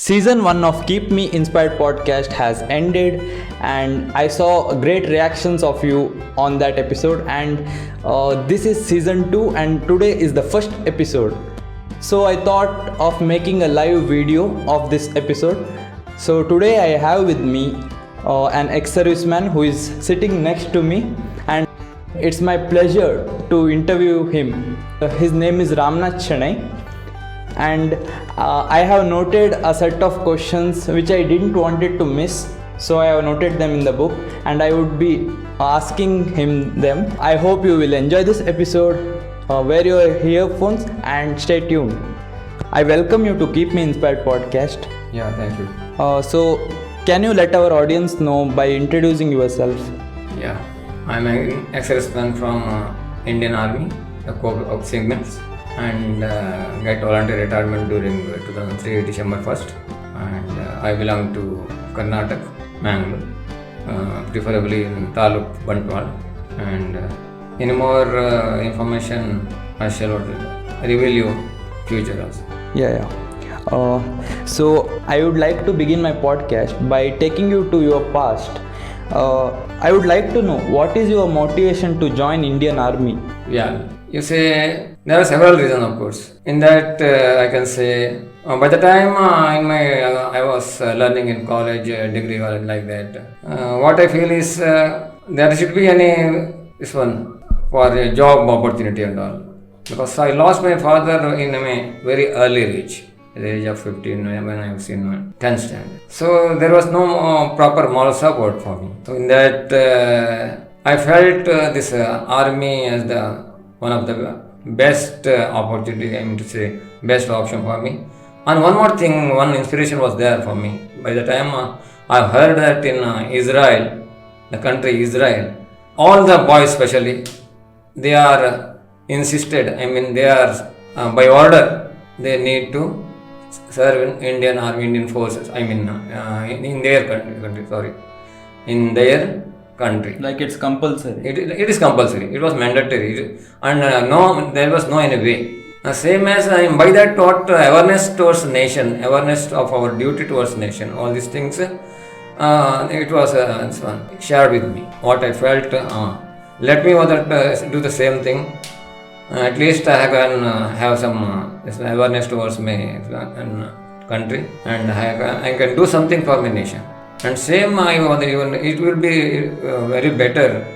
Season 1 of Keep Me Inspired podcast has ended, and I saw great reactions of you on that episode. And this is season 2, and today is the first episode. So I thought of making a live video of this episode. So today I have with me an ex-serviceman who is sitting next to me, and it's my pleasure to interview him. His name is Ramnath Chennai, and I have noted a set of questions which I didn't wanted to miss, so I have noted them in the book and I would be asking him them. I hope you will enjoy this episode. Wear your earphones and stay tuned. I welcome you to Keep Me Inspired podcast. Yeah, thank you. So can you let our audience know by introducing yourself? Yeah, I'm an ex-serviceman from Indian Army, the Corps of Segments, and got voluntary retirement during 2003 December 1st, and I belong to Karnataka, Mangalore, preferably in Taluk, Bantwal, and any more information I shall reveal you future also. Yeah. So I would like to begin my podcast by taking you to your past. I would like to know what is your motivation to join Indian Army? Yeah, you say there are several reasons, of course. In that, I can say by the time I was learning in college, degree or like that, what I feel is there should be this one for a job opportunity and all. Because I lost my father in a very early age, at the age of 15 when I was in 10th standard. So there was no proper moral support for me. So in that, I felt this army as one of the best opportunity, I mean to say, best option for me. And one more thing, one inspiration was there for me. By the time I heard that in Israel, the country Israel, all the boys especially, they are insisted, they are by order, they need to serve in Indian Army, Indian forces, in their country, in their country. Like it's compulsory. It is compulsory. It was mandatory, and there was no any way. Same as by that taught awareness towards nation, awareness of our duty towards nation. All these things, it was shared with me. What I felt, let me do the same thing. At least I can have some awareness towards my country, and I can do something for my nation. And same, it will be very better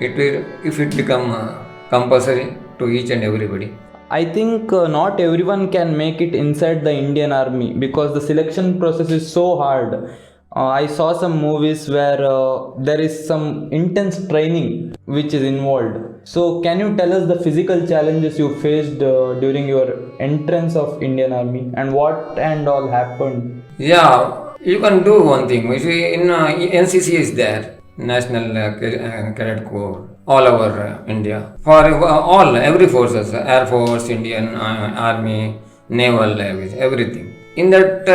if it become compulsory to each and everybody. I think not everyone can make it inside the Indian Army because the selection process is so hard. I saw some movies where there is some intense training which is involved. So can you tell us the physical challenges you faced during your entrance of Indian Army and what and all happened? Yeah, you can do one thing. You see, in NCC is there, National Cadet Corps, all over India. For every forces, Air Force, Indian Army, Naval, everything. In that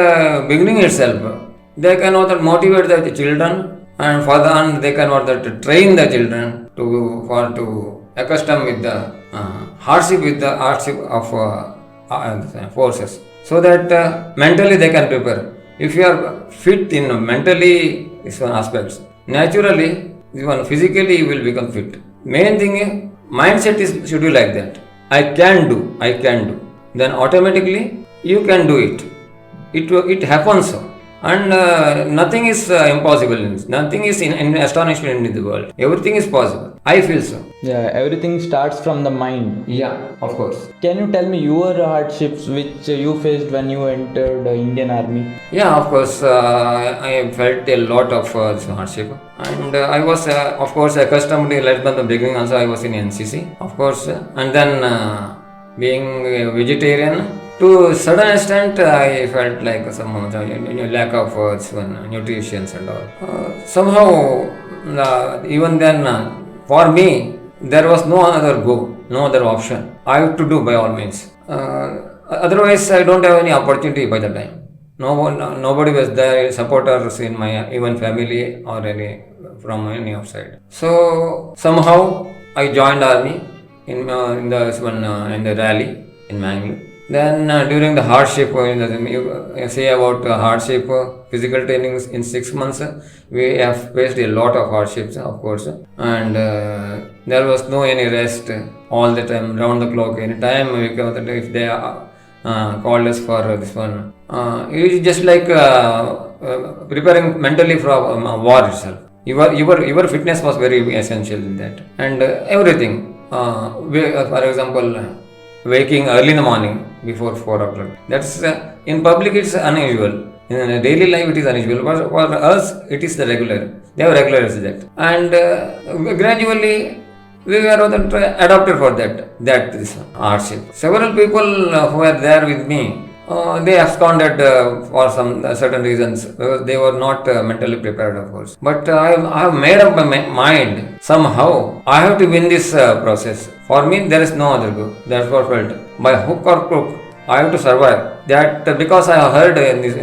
beginning itself, they cannot motivate the children, and further they cannot train the children to accustom with the hardship of forces, so that mentally they can prepare. If you are fit in mentally these aspects, naturally even physically you will become fit. Main thing is mindset should be like that. I can do. Then automatically you can do it. It happens so. And nothing is impossible. Nothing is in astonishment in the world. Everything is possible. I feel so. Yeah, everything starts from the mind. Yeah, of course. Can you tell me your hardships which you faced when you entered the Indian Army? Yeah, of course. I felt a lot of hardship. And I was, of course, accustomed right from the beginning. Also, I was in NCC, of course. And then being a vegetarian, to a certain extent, I felt like some lack of nutrition and all. Somehow, even then, for me, there was no other no other option. I have to do by all means. Otherwise, I don't have any opportunity by the time. Nobody was there, supporters in my even family or from any outside. So somehow I joined army in the rally in Mangalore. Then during the hardship, you say about hardship, physical trainings in 6 months, we have faced a lot of hardships, of course, and there was no any rest all the time, round the clock, any time. If they called us for this one, it is just like preparing mentally for war itself. Your fitness was very essential in that, and everything. For example, waking early in the morning before 4 o'clock. That's in public it's unusual. In daily life it is unusual. But for us it is the regular. They have regularized that, and gradually we were adopted for that this hardship. Several people who were there with me. They absconded for some certain reasons because they were not mentally prepared, of course. But I have made up my mind somehow. I have to win this process. For me, there is no other go. That's what I felt. By hook or crook, I have to survive. That because I have heard in this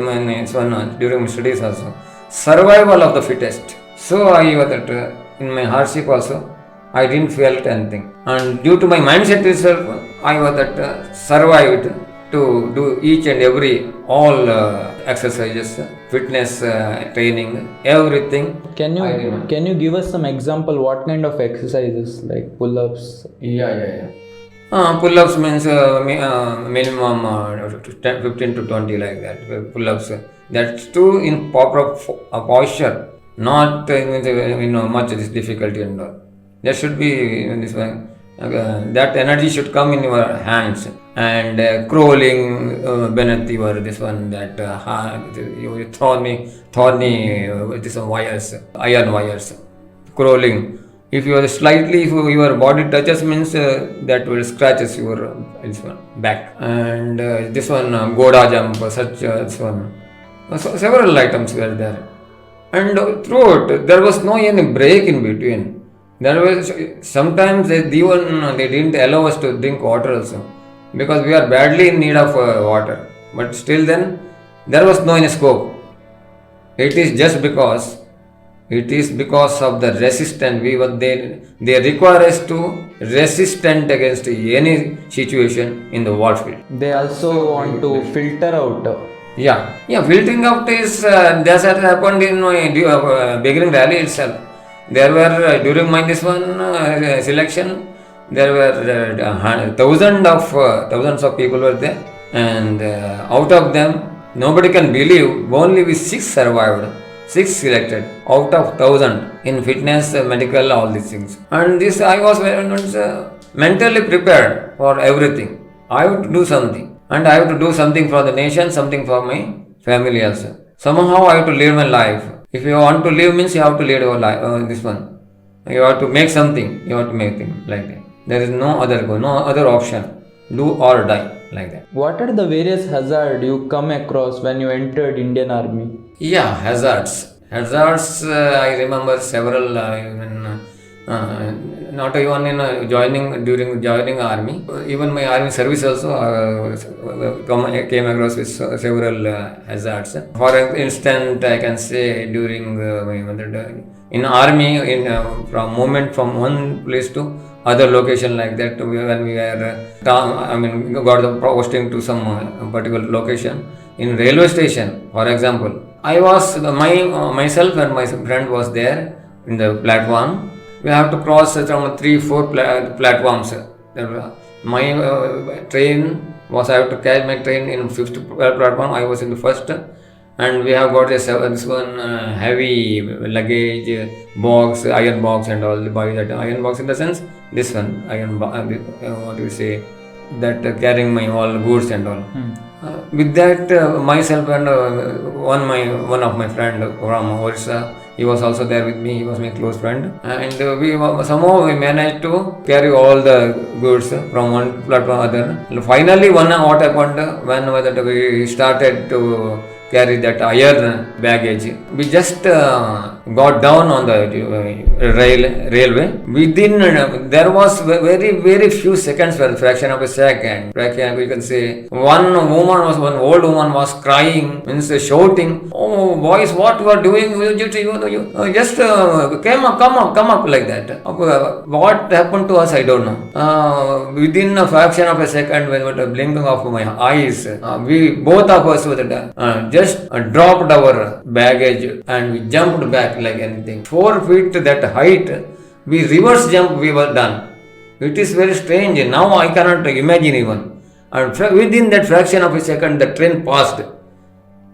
one during my studies also, survival of the fittest. So I was that in my hardship also, I didn't feel anything. And due to my mindset itself, I was that survived to do each and every all exercises, fitness training, everything. Can you give us some example? What kind of exercises like pull-ups? Yeah. Pull-ups means minimum 15 to 20 like that. Pull-ups. That's too in proper posture, not much difficulty and all. There should be this one. That energy should come in your hands and crawling beneath your this one that you thorny this wires, iron wires, crawling. If you are slightly, if your body touches means that will scratches your this one back. And this one Goda jump, such this one. So several items were there, and throughout there was no any break in between. There was sometimes they didn't allow us to drink water also because we are badly in need of water. But still then there was no any scope. It is just because of the resistance they require us to resistant against any situation in the war field. They also want to filter out. Yeah. Filtering out is that has happened in my beginning rally itself. There were during my this one selection, there were thousands of people were there, and out of them nobody can believe only we 6 survived, 6 selected out of 1,000 in fitness, medical, all these things. And this I was mentally prepared for everything. I have to do something, and I have to do something for the nation, something for my family also. Somehow I have to live my life. If you want to live means you have to lead your life. This one, you have to make something. You have to make things like that. There is no other go, no other option. Do or die like that. What are the various hazards you come across when you entered Indian Army? Yeah, hazards. I remember several. Not even in during joining army. Even my army service also came across with several hazards. For instance, I can say during in army, from movement from one place to other location like that, when we were got the posting to some particular location in railway station, for example. I was myself and my friend was there in the platform. We have to cross some 3-4 platforms. My train was, I have to carry my train in 5th platform. I was in the first, and we have got this one heavy luggage box, iron box, and all. By that iron box in the sense, this one iron what do you say? That carrying my all goods and all. With that, myself and one of my friend from Orissa, he was also there with me. He was my close friend, and somehow we managed to carry all the goods from one platform to other. And finally, what happened when we started to carry that iron baggage. We just got down on the railway. Within there was very few seconds, well, fraction of a second. We can say one old woman was crying, means shouting, "Oh boys, what you are doing? You just come up like that." What happened to us? I don't know. Within a fraction of a second, when the blinking of my eyes, we both of us just dropped our baggage and we jumped back like anything. 4 feet that height, we reverse jump, we were done. It is very strange. Now I cannot imagine even. And within that fraction of a second, the train passed.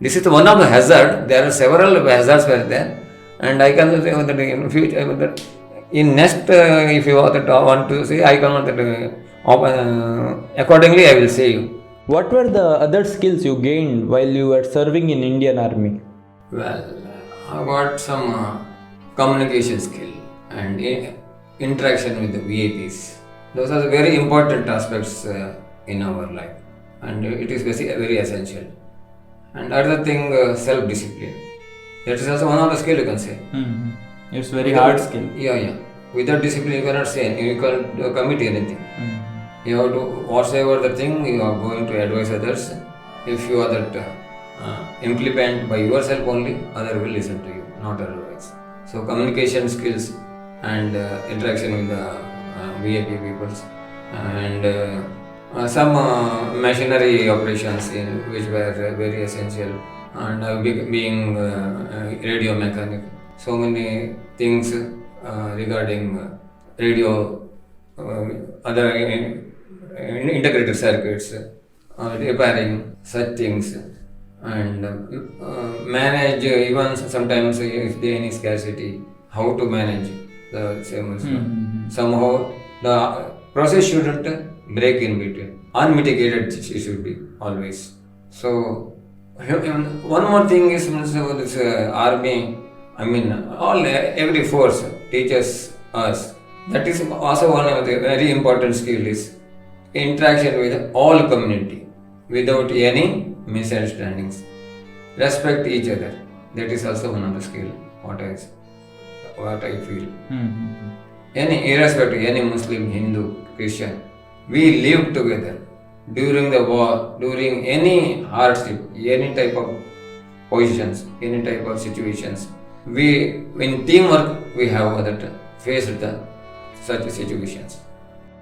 This is one of the hazard. There are several hazards were there. And I can say that in future, in next, if you want to say, I cannot, accordingly I will say you. What were the other skills you gained while you were serving in Indian Army? Well, I got some communication skill and interaction with the VIPs. Those are the very important aspects in our life, and it is very essential. And other thing, self-discipline. That is also one of the skill you can say. Mm-hmm. It's very hard skill. Yeah. Without discipline, you cannot say, you can't commit anything. Mm-hmm. You have to, whatever the thing you are going to advise others, if you are that implement by yourself only, other will listen to you, not otherwise. So communication skills and interaction with the VIP peoples, and some machinery operations which were very essential, and being radio mechanic. So many things regarding radio, other integrated circuits, repairing such things, and manage even sometimes if there any scarcity, how to manage the same. Somehow the process shouldn't break in between. Unmitigated it should be always. So one more thing is this army. I mean, every force teaches us. That is also one of the very important skill is interaction with all community without any misunderstandings. Respect each other. That is also one of the skill. What I feel. Mm-hmm. Irrespective, any Muslim, Hindu, Christian, we live together during the war, during any hardship, any type of positions, any type of situations. We, in teamwork, we have that faced such situations.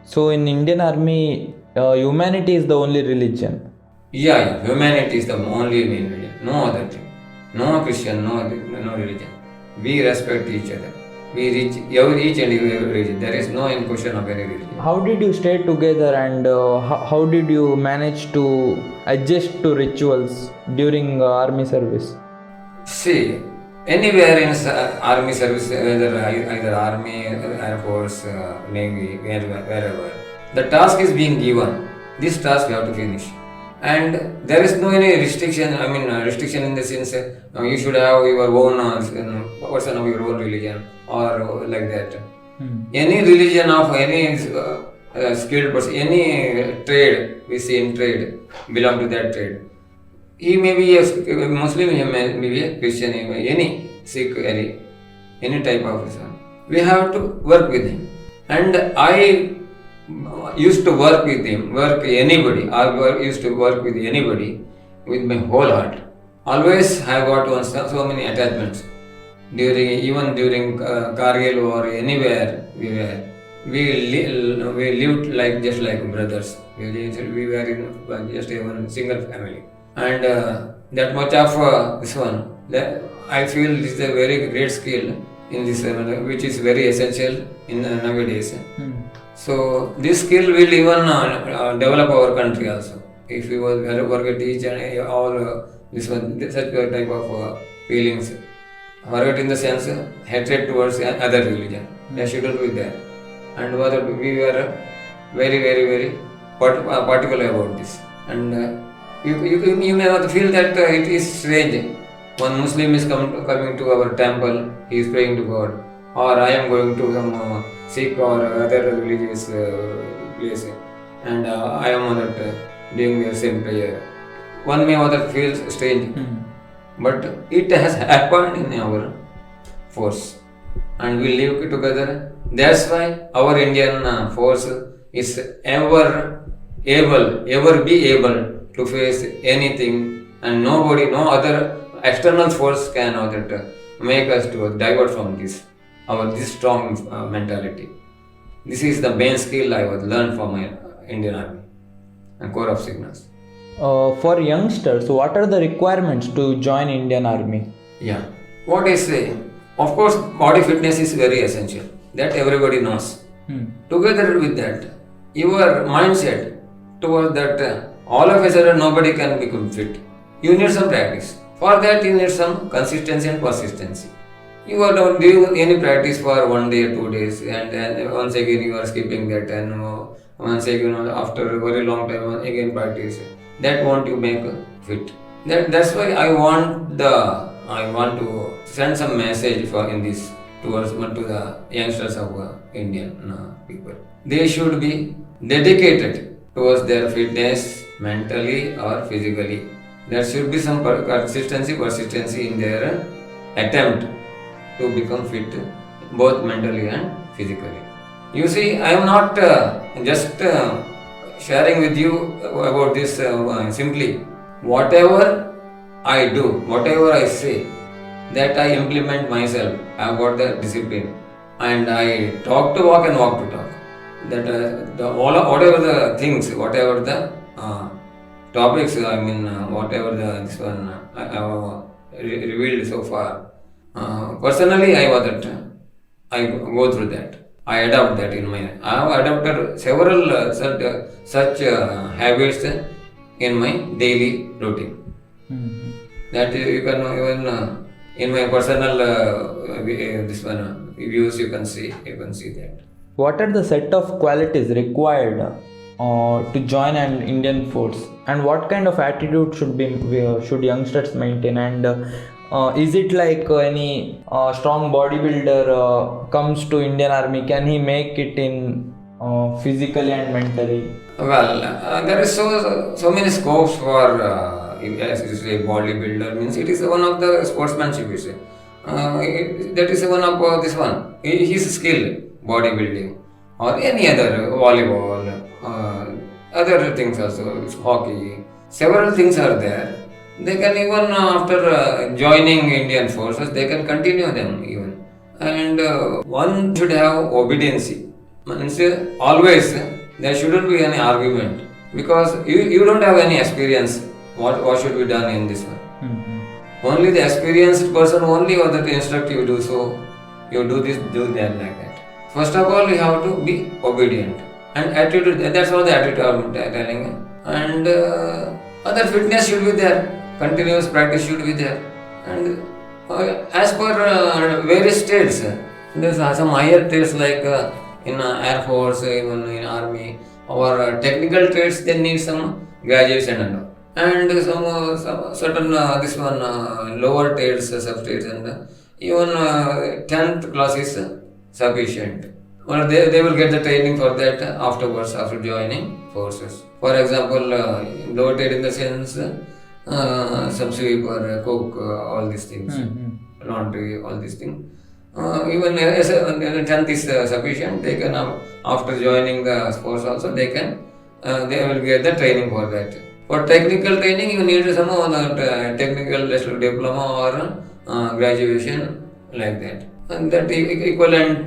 So in Indian Army, humanity is the only religion. Yeah, humanity is the only main religion. No other thing. No Christian, no religion. We respect each other. We reach each and every religion. There is no question of any religion. How did you stay together, and how did you manage to adjust to rituals during army service? See, anywhere in army service, either army, air force, navy, wherever, the task is being given. This task you have to finish, and there is no any restriction. I mean, restriction in the sense you should have your own person of your own religion or like that. Any religion of any skilled person, any trade we see in trade belong to that trade. He may be a Muslim, he may be a Christian, any Sikh, any type of person. We have to work with him. And I used to work with him, anybody. I used to work with anybody with my whole heart. Always I got so many attachments. Even during Kargil or anywhere we lived just like brothers. We were in just one single family. And that much of this one, I feel this is a very great skill in this, which is very essential in nowadays. So this skill will even develop our country also. If we forget each and all such type of feelings, forget in the sense hatred towards other religion. There shouldn't be there. And we were very particular about this. And you may feel that it is strange. One Muslim is coming to our temple, he is praying to God, or I am going to some Sikh or other religious place, and I am doing the same prayer. One may feel strange, but it has happened in our force, and we live together. That's why our Indian force is ever be able to face anything, and nobody, no other external force can make us to divert from this strong mentality. This is the main skill I was learned from my Indian Army and Corps of Signals. For youngsters, what are the requirements to join Indian Army? Yeah. What I say, of course, body fitness is very essential. That everybody knows. Together with that, your mindset towards that all of a sudden nobody can become fit. You need some practice. For that, you need some consistency and persistency. You are not doing any practice for 1 day, 2 days, and then once again you are skipping that, and once again after a very long time again practice. That won't you make fit. That's why I want to send some message for in this towards to the youngsters of Indian people. They should be dedicated towards their fitness mentally or physically. There should be some persistency in their attempt to become fit both mentally and physically. You see, I am not just sharing with you about this simply. Whatever I do, whatever I say, that I implement myself. I have got the discipline, and I talk to walk and walk to talk. That whatever the things, whatever the topics, whatever this one I have revealed so far. Personally, I go through that. I adopt that in my. I have adopted several such habits in my daily routine. That you can even in my personal this one views you can see that. What are the set of qualities required to join an Indian force, and what kind of attitude should youngsters maintain? And is it like any strong bodybuilder comes to Indian Army? Can he make it in physically and mentally? Well, there is so many scopes for as you say bodybuilder means it is one of the sportsmanship you say. That is one of this one. His skill bodybuilding or any other volleyball, other things also hockey. Several things are there. They can even after joining Indian forces, they can continue them even. And one should have obedience. Means always there shouldn't be any argument because you don't have any experience. What should be done in this one? Only the experienced person only or that instruct you do so. You do this, do that, like that. First of all, you have to be obedient and attitude. That's all the attitude I'm telling. And other fitness should be there. Continuous practice should be there. And as per various states, there's some higher trades like in Air Force, even in Army, or technical trades, they need some graduation and all. And some certain this one lower trades, sub-trades, and even 10th class is sufficient. Well, they will get the training for that afterwards after joining forces. For example, lower trade in the sense some sweeper, cook, all these things, laundry, all these things. Even 10th is sufficient. They can after joining the force also they will get the training for that. For technical training, you need some technical diploma or graduation like that. And that equivalent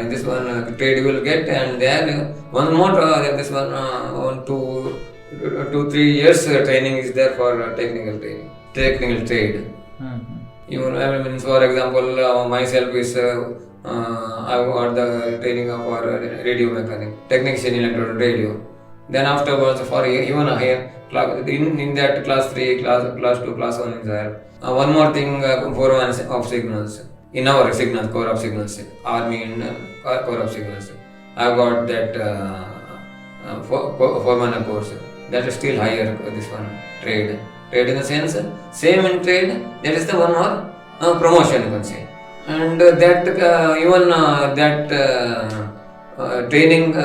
this one trade will get, and then one more this one 2-3 years training is there for technical trade. Even for example, myself is I got the training for radio mechanic, technician electronic radio. Then afterwards for even a higher in that class 3, class 2, class 1 is there. One more thing, foreman of signals. In our signals, Corps of Signals, Army and Corps of Signals. I got that foreman course. That is still higher, this one, trade. Trade in the sense, same in trade, that is the one more promotion you can say. And that even that training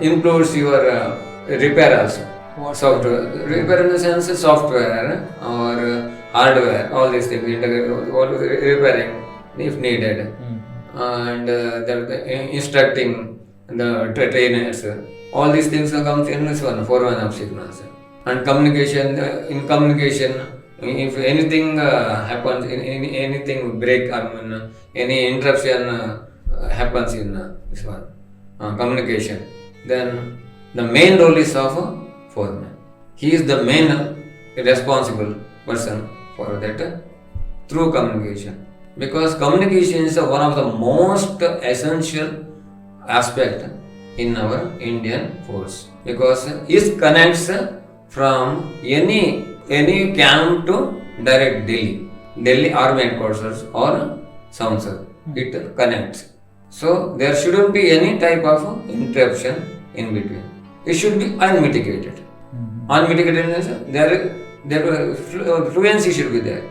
includes your repair also. Software. Repair in the sense software or hardware, all these things, all repairing if needed, and instructing the trainers. All these things comes in this one, foreman of signals. And communication, in communication, if anything happens, anything break, any interruption happens in this one, communication, then the main role is of a foreman. He is the main responsible person for that through communication, because communication is one of the most essential aspect in our Indian force, because it connects from any camp to direct Delhi Army headquarters or Samsad. It connects. So there shouldn't be any type of interruption in between. It should be unmitigated. Unmitigated means there fluency should be there.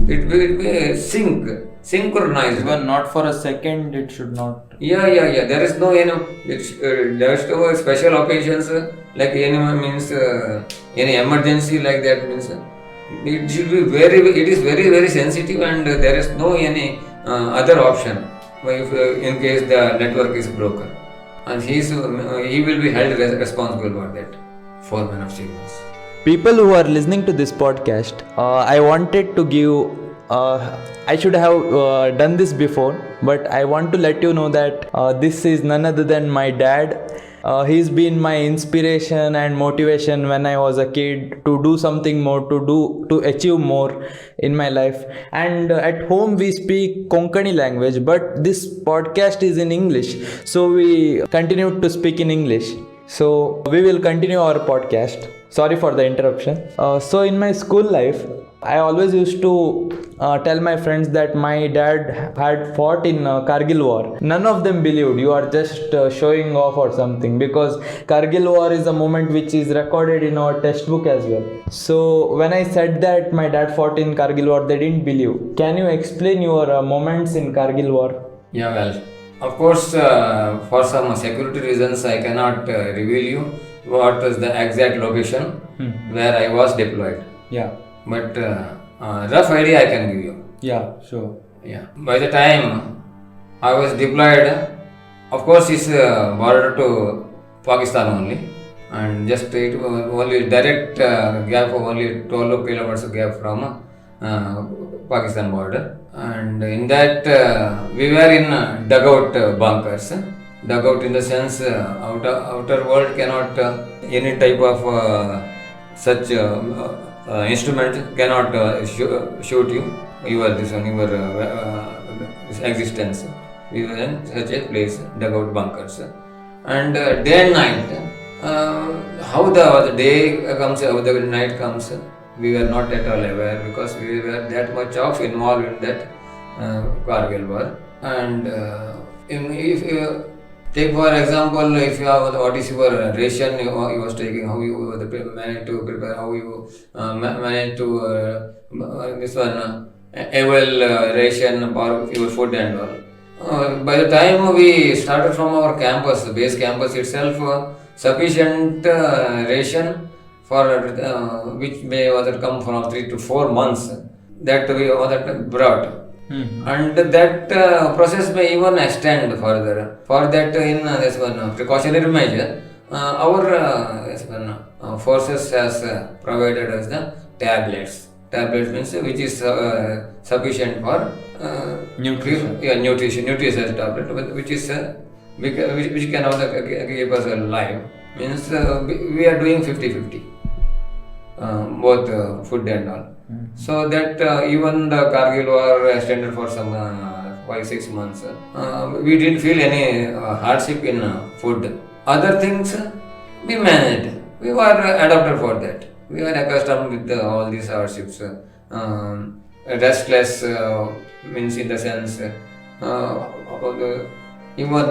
It will be synchronized. Even not for a second, it should not. Yeah. There is no there's no special occasions like any means any emergency like that means it should be it is very sensitive, and there is no any other option if in case the network is broken, and he will be held responsible for that, foreman of signals. People who are listening to this podcast, I wanted to give. I should have done this before, but I want to let you know that this is none other than my dad. He's been my inspiration and motivation when I was a kid to do something more, to achieve more in my life. And at home we speak Konkani language, but this podcast is in English, so we continue to speak in English. So we will continue our podcast. Sorry for the interruption. So in my school life, I always used to tell my friends that my dad had fought in Kargil war. None of them believed you are just showing off or something, because Kargil war is a moment which is recorded in our textbook as well. So when I said that my dad fought in Kargil war, they didn't believe. Can you explain your moments in Kargil war? Yeah, well, of course, for some security reasons, I cannot reveal you what is the exact location where I was deployed. Yeah. But rough idea I can give you. Yeah, sure. Yeah. By the time I was deployed, of course, it's border to Pakistan only, and just it was only direct gap of only 12 kilometers gap from Pakistan border, and in that we were in dugout bunkers. Dugout in the sense outer world cannot any type of such instrument cannot shoot you. Your existence. We were in such a place, dugout bunkers, and day and night. How the day comes, how the night comes, we were not at all aware, because we were that much of involved in that Kargil war. And if take for example, if you have what is your ration you was taking, how you managed to prepare, how you managed to this one avail ration for your food and all. By the time we started from our campus, base campus itself, sufficient ration for which may come from 3 to 4 months that we brought. And that process may even extend further. For that, in this one precautionary measure, our forces has provided us the tablets. Tablets means which is sufficient for nutrition. Nutritious tablet, which is which can also keep us alive. Means we are doing 50-50, both food and all. So that even the Kargil war extended for some 5-6 months. We didn't feel any hardship in food. Other things we managed. We were adapted for that. We were accustomed with all these hardships. Restless means in the sense even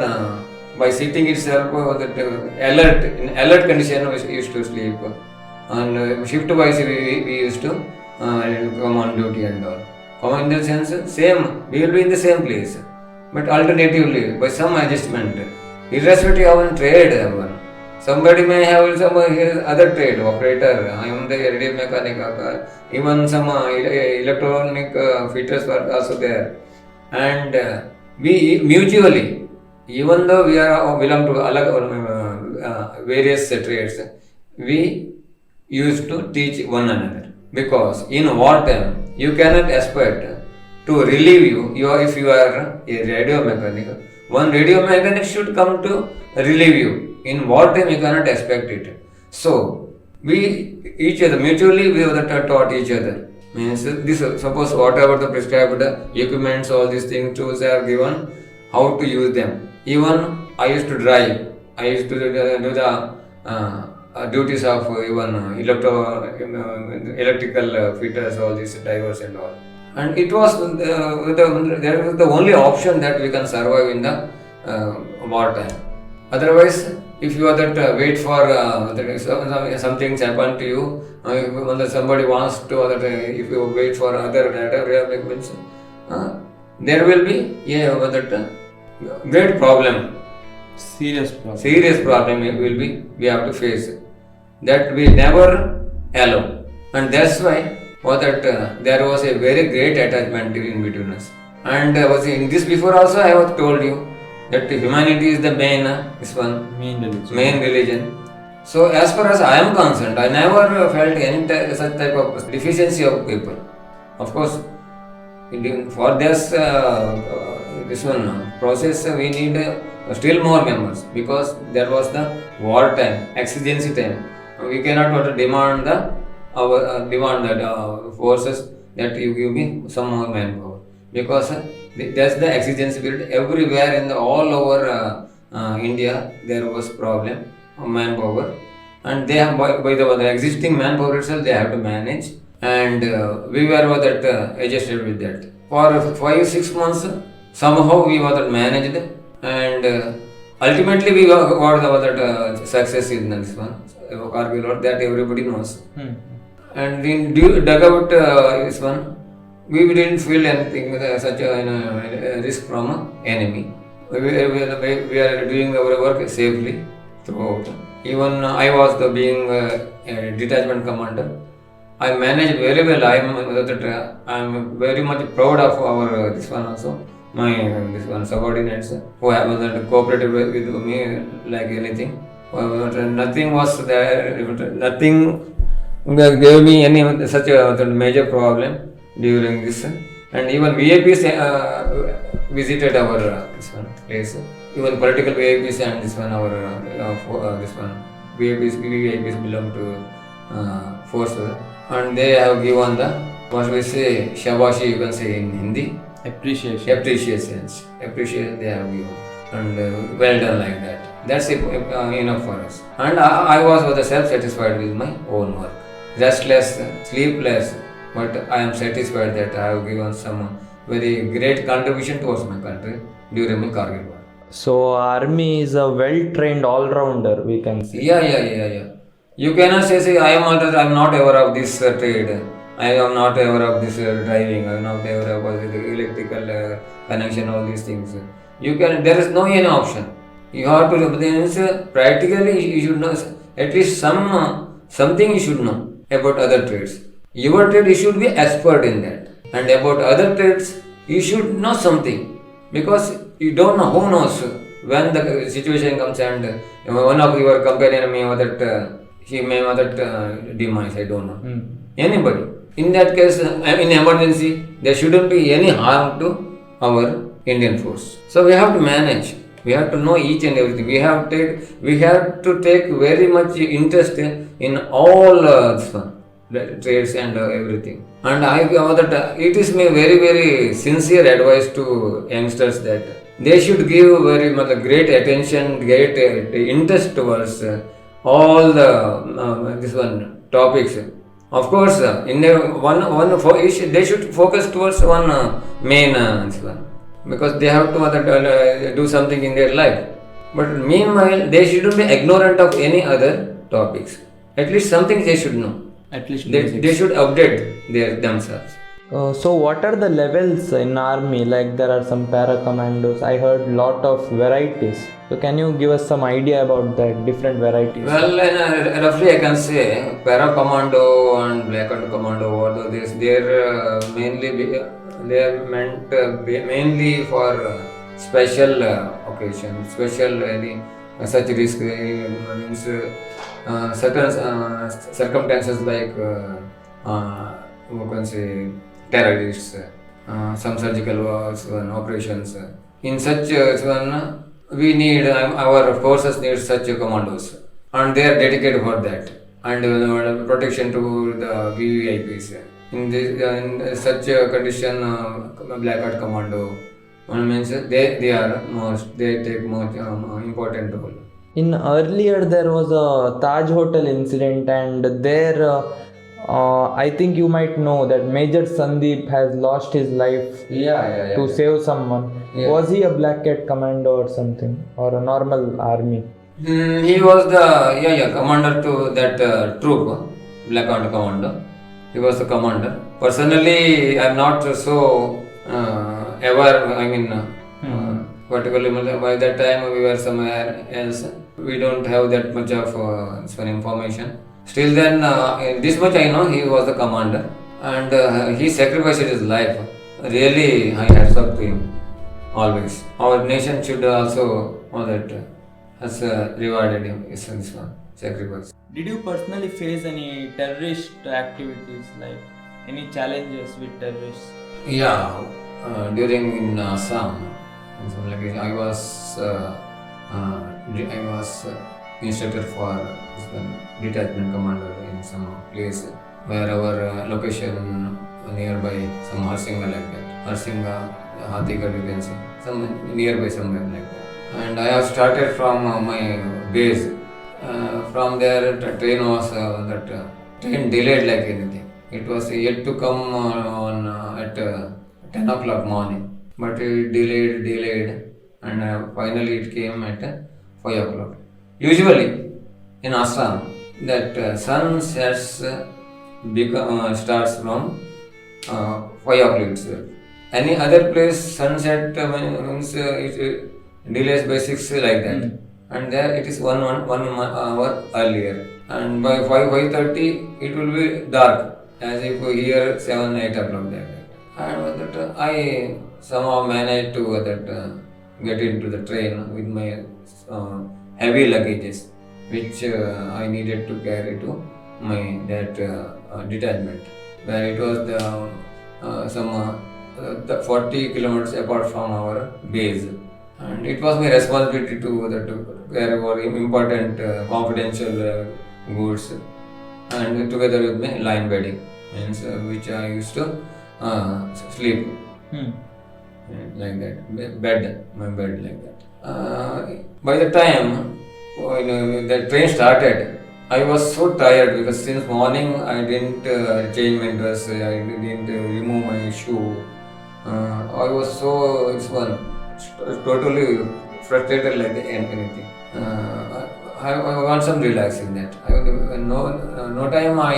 by sitting itself, in alert condition we used to sleep. And shift wise we used to come on duty and all. Come in the sense, same, we will be in the same place, but alternatively, by some adjustment, irrespective of trade, Somebody may have some other trade, operator. I am the radio mechanic, even some electronic fitters were also there. And we mutually, even though we are belong to various trades, we used to teach one another. Because in wartime, you cannot expect to relieve if you are a radio mechanic, one radio mechanic should come to relieve you. In wartime, you cannot expect it. So, we each other, mutually, we have taught each other. Means this, suppose whatever the prescribed equipments, all these things, tools are given, how to use them. Even I used to drive, I used to do the duties of even electrical fitters, all these drivers and all. And it was there was the only option that we can survive in the wartime. Otherwise, if you are that wait for some things happen to you, when somebody wants to, if you wait for other data means, there will be great problem. Serious problem. Serious problem will be we have to face. That we never allow, and that's why there was a very great attachment in between us. And was in this before also I have told you that humanity is the main main religion. So as far as I am concerned, I never felt any such type of deficiency of people. Of course, for this process we need still more members, because there was the war time, exigency time. We cannot demand the forces that you give me some more manpower, because that's the exigency period. Everywhere in all over India there was problem of manpower, and they have by the existing manpower itself they have to manage, and we were adjusted with that. For 5-6 months somehow we were managed, and ultimately we got that success in this one, Kargil Road, that everybody knows. And in dug out this one, we didn't feel anything such a risk from enemy. We are doing our work safely throughout. Even I was being a detachment commander. I managed very well. I am very much proud of our this one also. My subordinates who have cooperated with me like anything. Nothing was there. Nothing gave me any such a major problem during this. And even VIPs visited our this one place. Even political VIPs and this one our this one VIPs belong to force, and they have given the what we say shabashi, you can say in Hindi. Appreciation they have given, and well done like that. That's enough for us. And I was self-satisfied with my own work. Restless, sleepless, but I am satisfied that I have given some very great contribution towards my country during my Kargil war. So army is a well-trained all-rounder, we can say. Yeah. You cannot say I am not aware of this trade. I am not aware of this driving. I am not aware of the electrical connection, all these things. There is no any option. You have to practically you should know at least something you should know about other trades. Your trade you should be expert in that, and about other trades you should know something, because you don't know who knows when the situation comes and one of your companion may he may demise. I don't know anybody. In that case, in emergency, there shouldn't be any harm to our Indian force. So we have to manage. We have to know each and everything. We have to take very much interest in all trades and everything. And I it is my very very sincere advice to youngsters that they should give very much great attention, great interest towards all the topics. Of course, they should focus towards one main one, because they have to do something in their life. But meanwhile, they shouldn't be ignorant of any other topics. At least something they should know. At least they should update themselves. So what are the levels in army? Like there are some para commandos. I heard lot of varieties. So can you give us some idea about that different varieties? Well, roughly I can say para commando and black and commando. Although they are meant mainly for special occasions, special such risk means certain circumstances like you can say terrorists, some surgical wars, operations. In such one, we need our forces need such commandos, and they are dedicated for that, and protection to the VVIPs. In such a condition, Black Hat Commando means they take most important role. In earlier there was a Taj Hotel incident, and there I think you might know that Major Sandeep has lost his life to save someone. Yeah. Was he a Black Cat commando or something, or a normal army? He was the commander to that troop, Black Hat Commando. He was the commander. Personally, I'm not so ever. I mean, particularly by that time we were somewhere else. We don't have that much of information. Still, then this much I know, he was the commander, and he sacrificed his life. Really, I hats off to him. Always, our nation should also know that has rewarded him. This one sacrifice. Did you personally face any terrorist activities, like any challenges with terrorists? Yeah, during in Assam, like I was instructor for this one detachment commander in some place where our location nearby some Harsinga like that, Harsinga, Hathigarh you can say, some nearby somewhere like that. And I have started from my base. From there, the train was train delayed like anything. It was yet to come at 10 o'clock morning, but it delayed, and finally it came at 5 o'clock. Usually in Assam, that sun sets starts from 5 o'clock itself. Any other place sunset means it delays by 6 like that. And there it is one hour earlier, and by 5:30 it will be dark, as if here 7-8 o'clock there. And that I somehow managed to get into the train with my heavy luggages, which I needed to carry to my detachment, where it was the 40 kilometers apart from our base. And it was my responsibility to carry very important confidential goods, and together with my line bedding, means which I used to sleep like that, my bed like that. By the time the train started, I was so tired because since morning I didn't change my dress, I didn't remove my shoe. I was so totally frustrated like anything. I want some relax in that. No time I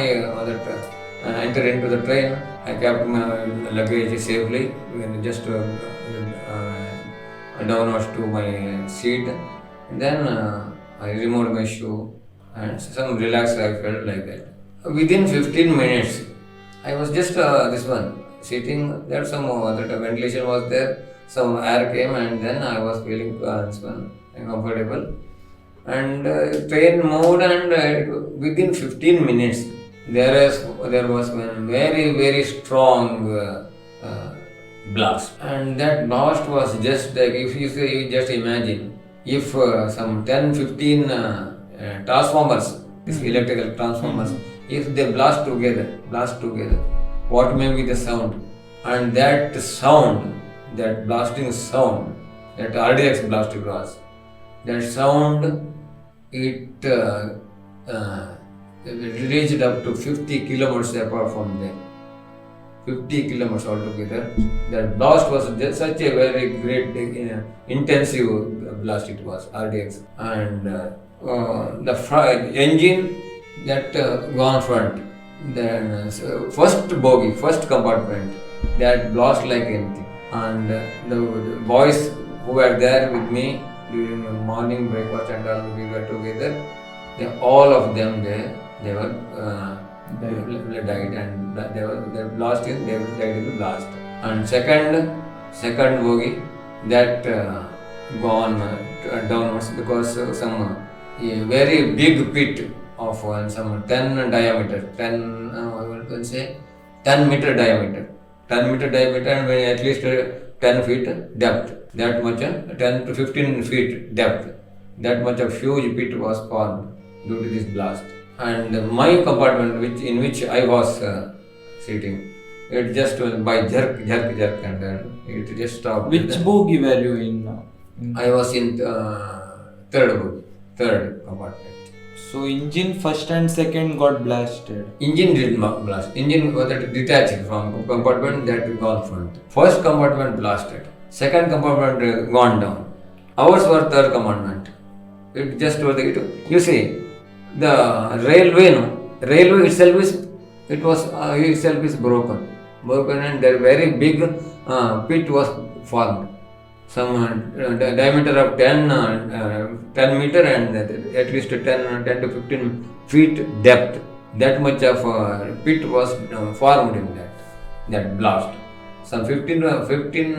entered into the train. I kept my luggage safely, just downwards to my seat. And then I removed my shoe and some relax I felt like that. Within 15 minutes, I was just sitting there. Some ventilation was there. Some air came, and then I was feeling comfortable. And train moved, and within 15 minutes there was one very strong blast. And that blast was just like, if you just imagine, if some 10-15 transformers, these electrical transformers, if they blast together, what may be the sound? And that sound, that blasting sound, that RDX blasting was, that sound, it reached up to 50 kilometers apart from there. 50 kilometers altogether. That blast was just such a very great, intensive blast it was, RDX. And the engine that gone front, Then first bogie, first compartment, that blast like anything. And the boys who were there with me during the morning breakfast and all, we were together. All of them they were died, and they blast in they died in the blast. And second bogie, that gone downwards because some very big pit of some 10 diameter, 10 I can say 10 meter diameter, 10 meter diameter, and at least 10 feet depth. That much 10 to 15 feet depth. That much of huge pit was formed due to this blast. And my compartment, in which I was sitting, it just by jerk, and then it just stopped. Which bogie were you in now? I was in third compartment. So engine first and second got blasted. Engine did not blast. Engine was detached from compartment that gone front. First compartment blasted. Second compartment gone down. Ours were third compartment. It just was you see, the railway itself is broken, and a very big pit was formed. Some diameter of 10 meter and at least 10 to 15 feet depth. That much of pit was formed in that blast. Some 15 kg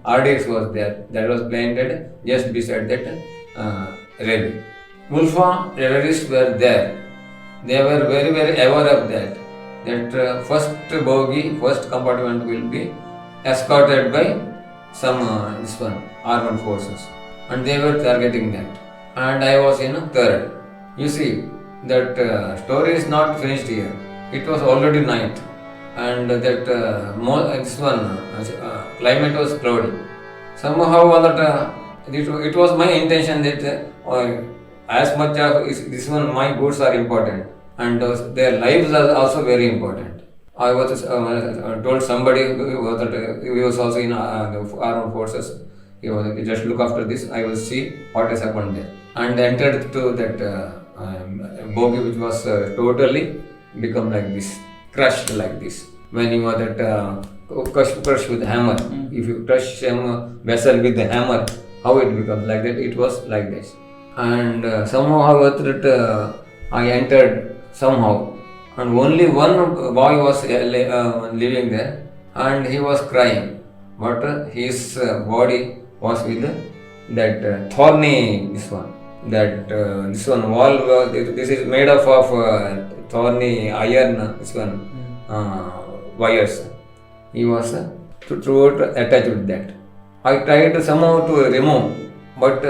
RDX was there, that was planted just beside that railway. Ulfa terrorists were there. They were very, very aware of that first bogie, first compartment will be escorted by some armed forces, and they were targeting that. And I was in third. You see, that story is not finished here. It was already night, and that climate was cloudy. Somehow it was my intention that as much of my goods are important, and their lives are also very important. I was told somebody he was also in the armed forces. He was just look after this. I will see what has happened there, and entered to that bogie, which was totally become like this, crushed like this. When you are that crush with hammer, if you crush some vessel with the hammer, how it becomes like that? It was like this, and somehow I entered somehow. And only one boy was living there, and he was crying. But his body was with that thorny this one wall. This is made up of thorny iron. Wires. He was throughout attached with that. I tried somehow to remove, but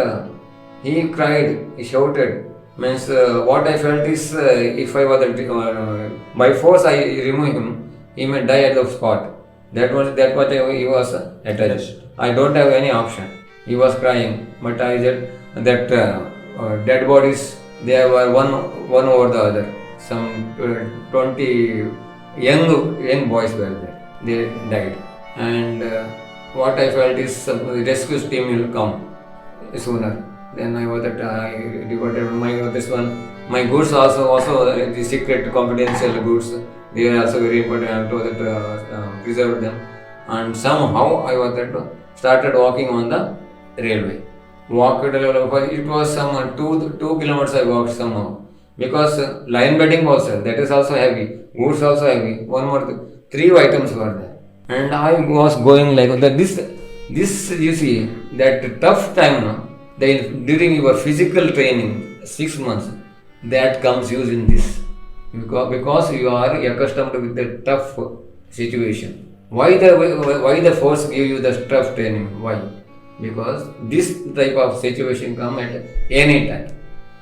he cried. He shouted. Means what I felt is if I was by force I remove him, he may die at the spot. That was he was attached. I don't have any option. He was crying, but I said that dead bodies, they were one over the other. Some 20 young boys were there. They died, and what I felt is the rescue team will come sooner. Then I was that I devoted my goods also the secret confidential goods. They are also very important. I have to preserve them. And somehow I was that started walking on the railway. It was some 2 kilometers I walked somehow, because line bedding was there. That is also heavy. Goods also heavy. 3 items were there, and I was going like that. This you see that tough time. During your physical training, 6 months, that comes use in this, because you are accustomed with the tough situation. Why the force give you the tough training? Why? Because this type of situation come at any time.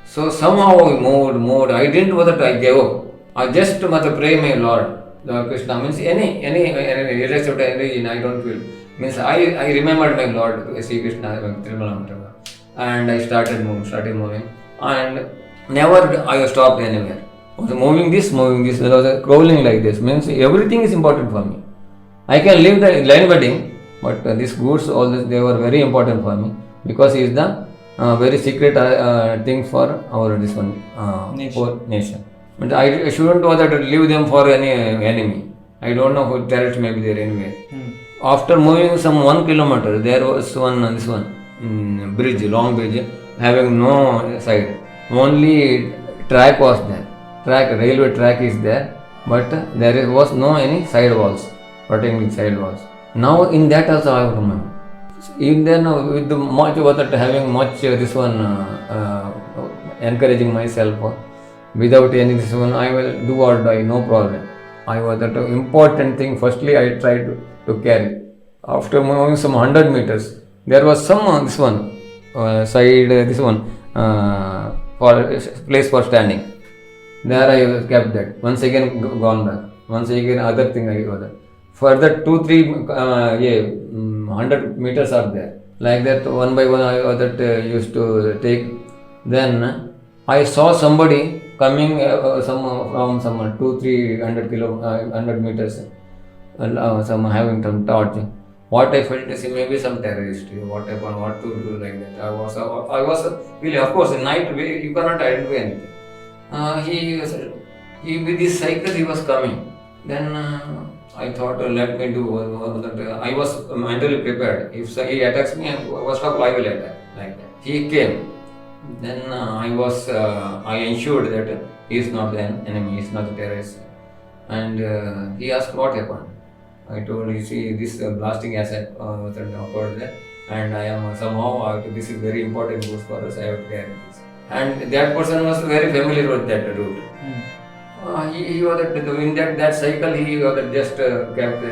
So somehow I moved. I didn't know that I gave up. I just pray my Lord. Lord Krishna means any irrespective of any I don't feel. Means I remembered my Lord Sri Krishna. And I started moving, and never I stopped anywhere. I was moving this, I was crawling like this. Means everything is important for me. I can leave the line wedding, but these goods, all this, they were very important for me, because it is the very secret thing for our nation. But I shouldn't bother to leave them for any enemy. I don't know who terrorist may be there anyway. After moving some 1 kilometer, there was this one bridge, long bridge, having no side. Only track was there. Railway track is there, but was no any side walls, protecting side walls. Now in that also I remember. In then with the much having much this one encouraging myself without any this one I will do or die, no problem. I was that important thing. Firstly, I tried to carry. After moving some 100 meters, there was some this one side this one for place for standing. There I kept that. Once again gone back. Once again other thing I got that. Further 100 meters are there. Like that one by one I used to take. Then I saw somebody coming from some 100 meters. Some having some torch. What I felt is maybe some terrorist. What to do like that. I was really, of course, at night you cannot identify anything. He with his cycle he was coming. Then I thought let me do that. I was mentally prepared. If he attacks me, first of all I will attack like that. He came. Then I ensured that he is not the enemy, he is not the terrorist. And he asked what happened. I told you see this blasting asset occurred there, and I am somehow this is very important goods for us. I have to carry this. And that person was very familiar with that route. He was in that cycle. He was just kept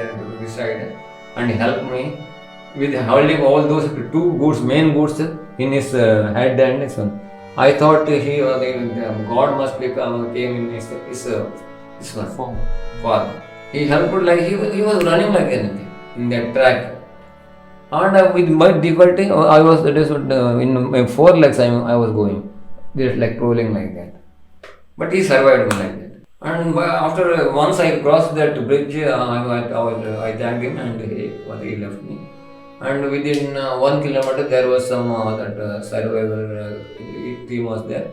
beside and helped me with holding all those two goods, main goods in his head and this one. I thought he God must came in his one form. He helped like he was running like anything in that track. And with much difficulty, I was in 4 legs. I was going, just like rolling like that. But he survived me like that. And after once I crossed that bridge, I thanked him and he left me. And within 1 kilometer there was some survivor team was there.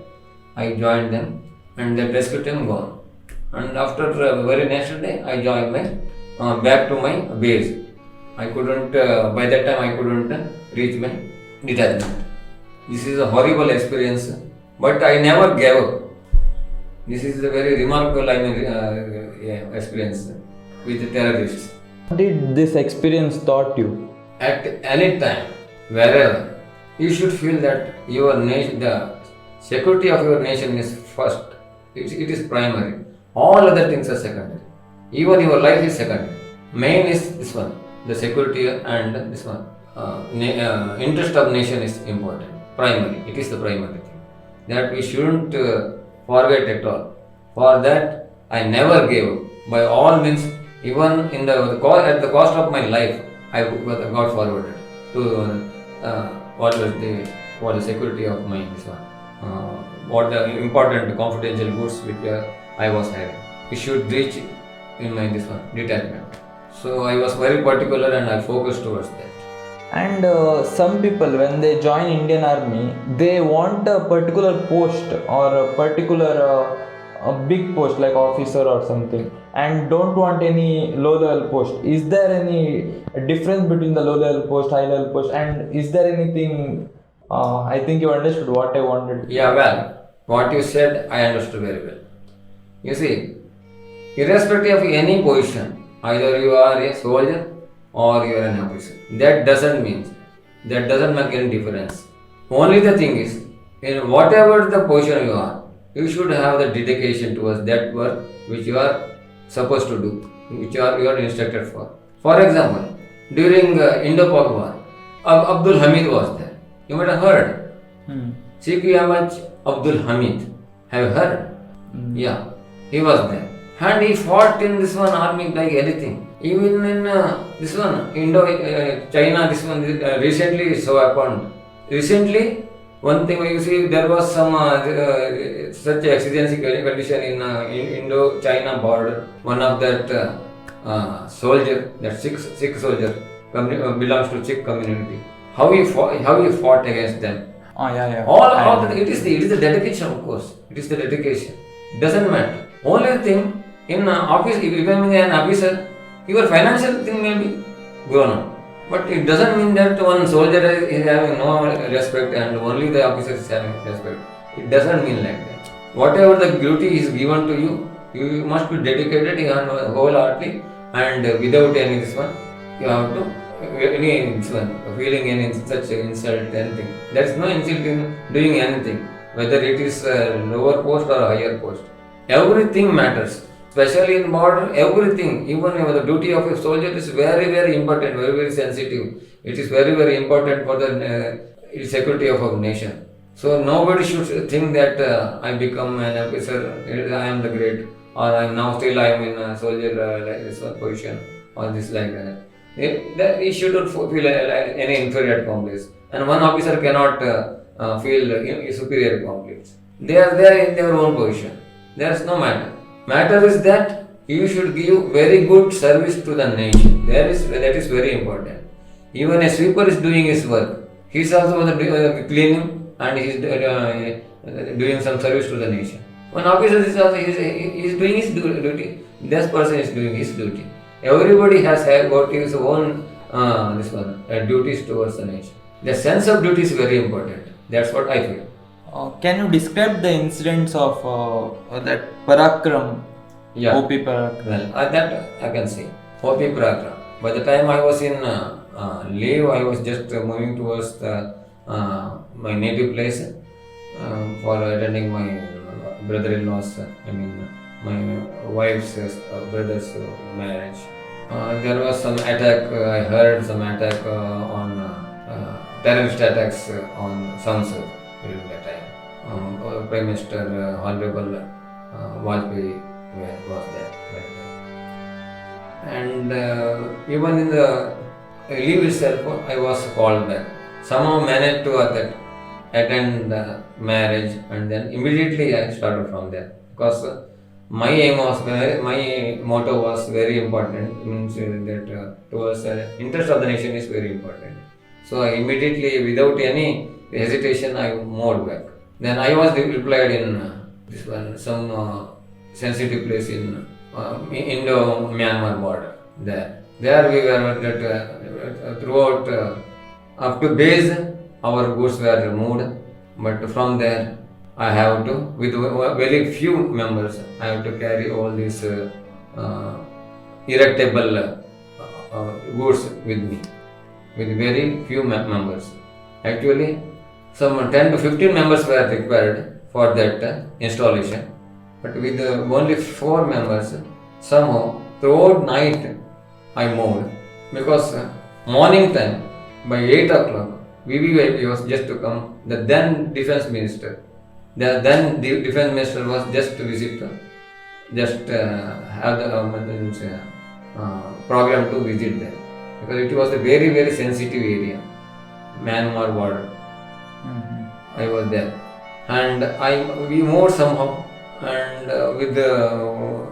I joined them and the rescue team gone. And after very next day I joined back to my base. I couldn't by that time I couldn't reach my detachment. This is a horrible experience, but I never gave up. This is a very remarkable experience with the terrorists. What did this experience taught you? At any time, wherever, you should feel that your nation, the security of your nation is first. It is primary. All other things are secondary. Even your life is secondary. Main is this one, the security and this one. Interest of nation is important. Primary. It is the primary thing. That we shouldn't forget at all. For that, I never gave up. By all means, even at the cost of my life, I got forwarded to what the security of my this one. What the important confidential goods which I was having. It should reach in my this one detachment. So I was very particular and I focused towards that. And some people, when they join Indian Army, they want a particular post or a particular a big post like officer or something, and don't want any low level post. Is there any difference between the low level post, high level post, and is there anything? I think you understood what I wanted. Yeah, well, what you said, I understood very well. You see, irrespective of any position, either you are a soldier or you are an officer, that doesn't make any difference. Only the thing is, in whatever the position you are, you should have the dedication towards that work which you are supposed to do, which you are instructed for. For example, during Indo-Pak War, Abdul Hamid was there. You might have heard. Sheikh Ahmad Abdul Hamid. Have you heard? Yeah, he was there. And he fought in this one army like anything. Even in this one, China, this one recently so happened. Recently, one thing you see, there was some such exigency condition in Indo-China border. One of that soldier, that Sikh soldier, belongs to Sikh community. How he fought against them. Yeah. All it is the dedication, of course. It is the dedication. Doesn't matter. Only thing in office, if becoming an officer, your financial thing may be grown up. But it doesn't mean that one soldier is having no respect and only the officer is having respect. It doesn't mean like that. Whatever the duty is given to you, you must be dedicated and wholeheartedly and without any this one. You have to any this one, feeling any such insult anything. There is no insult in doing anything, whether it is lower post or higher post. Everything matters. Especially in border, everything, even the duty of a soldier is very, very important, very, very sensitive. It is very, very important for the security of our nation. So nobody should think that I become an officer, I am the great, or I am now still I am in a soldier like this one position, or this like that. He shouldn't feel any inferior complex. And one officer cannot feel superior complex. They are there in their own position. There is no matter. Matter is that you should give very good service to the nation. That is very important. Even a sweeper is doing his work. He is also cleaning and he is doing some service to the nation. One officer is also he is doing his duty. This person is doing his duty. Everybody has got his own duties towards the nation. The sense of duty is very important. That's what I feel. Can you describe the incidents of that Parakram? Yeah. OP Parakram. Well, that I can say. OP Parakram. By the time I was in leave, I was just moving towards my native place for attending my brother-in-law's, my wife's brother's marriage. There was some attack, I heard some attack on terrorist attacks on Samsud during that time. Prime Minister Honorable Vajpayee was there. And even in the leave itself, I was called back. Somehow managed to attend the marriage, and then immediately I started from there because my aim was my motto was very important. Means that towards the interest of the nation is very important. So I immediately, without any hesitation, I moved back. Then I was deployed in this one, some sensitive place in Indo-Myanmar border. There we were throughout up to days our goods were removed, but from there I have to, with very few members, I have to carry all these erectable goods with me, with very few members. Actually, some 10 to 15 members were required for that installation, but with only 4 members, somehow throughout night I moved because morning time by 8 o'clock VVIP was just to come. The then defense minister, the defense minister was just to visit, just have the program to visit there because it was a very, very sensitive area, Myanmar border. I was there, and we moved somehow, and with the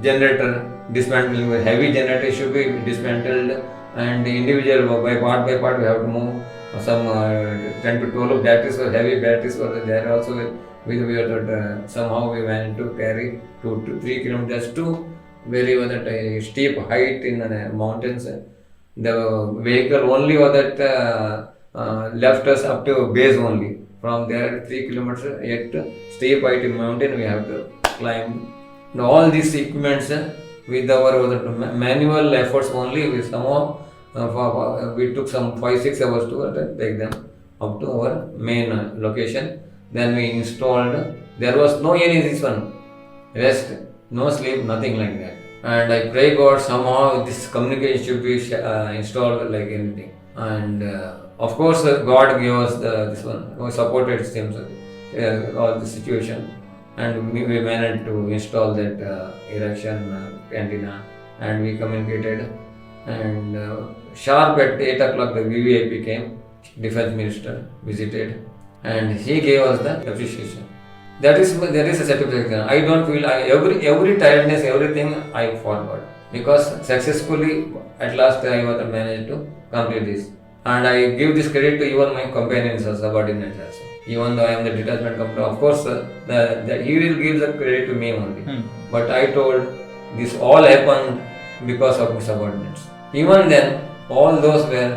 generator dismantling, heavy generator should be dismantled, and individual by part we have to move some 10 to 12 batteries or heavy batteries were there also. We were somehow we managed to carry 2 to 3 kilometers to very steep height in mountains. The vehicle only was that left us up to base only. From there 3 kilometers yet steep height in mountain we have to climb. And all these equipments with our manual efforts only, we somehow we took some 5-6 hours to take them up to our main location. Then we installed. There was no any this one rest, no sleep, nothing like that. And I pray God somehow this communication should be installed like anything. And of course God gave us this one. We supported all the situation, and we managed to install that erection antenna, and we communicated. And sharp at 8 o'clock the VVIP came, defense minister visited, and he gave us the appreciation. There is a satisfaction. I don't feel every tiredness, everything I forgot because successfully at last I was managed to complete this. and I give this credit to even my companions or subordinates also. Even though I am the detachment commander, of course, he will give the credit to me only. But I told this all happened because of my subordinates. Even then, all those were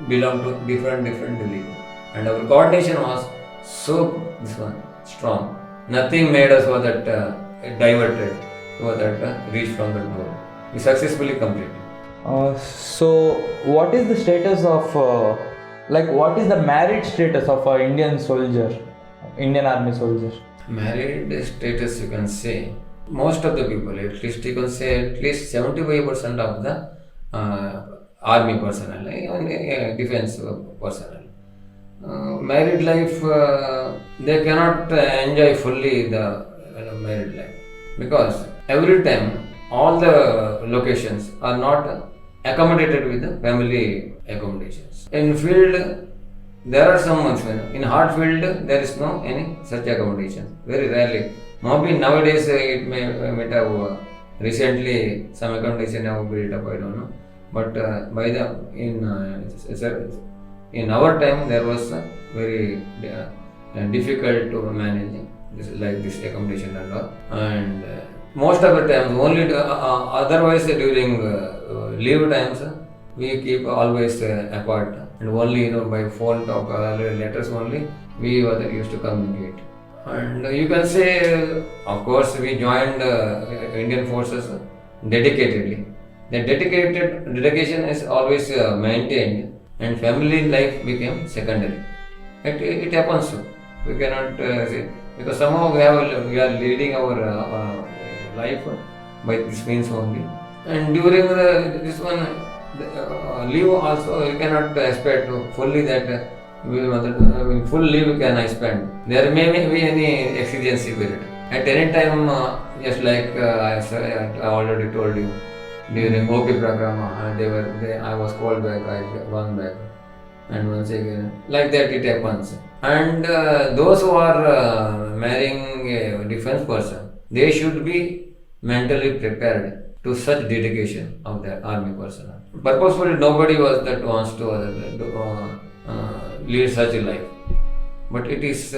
belong to different religion, and our coordination was so strong. Nothing made us for that diverted, for that reach from that goal. We successfully completed. So, what is the status of, what is the marriage status of an Indian soldier, Indian Army soldier? Married status, you can say, most of the people, at least you can say at least 75% of the army personnel, even defense personnel. Married life, they cannot enjoy fully the married life, because every time all the locations are not accommodated with the family accommodations. In field, there are some ones, in hard field there is no any such accommodation, very rarely. Maybe nowadays it may have recently some accommodation have built up, I don't know. But in our time there was very difficult to manage this accommodation and all. And most of the times only otherwise during leave times we keep always apart, and only by phone talk or letters only we used to communicate. And you can say, of course, we joined Indian forces dedicatedly. The dedication is always maintained, and family life became secondary. It happens so. We cannot say, because somehow we are leading our life by this means only. And during this one leave also, you cannot expect fully that full leave can I spend. There may be any exigency period. At any time, just like I already told you, during OP program, I was called back, I gone back, and once again, like that it happens. And those who are marrying a defense person, they should be mentally prepared to such dedication of the army personnel. Purposefully, nobody wants to lead such a life, but it is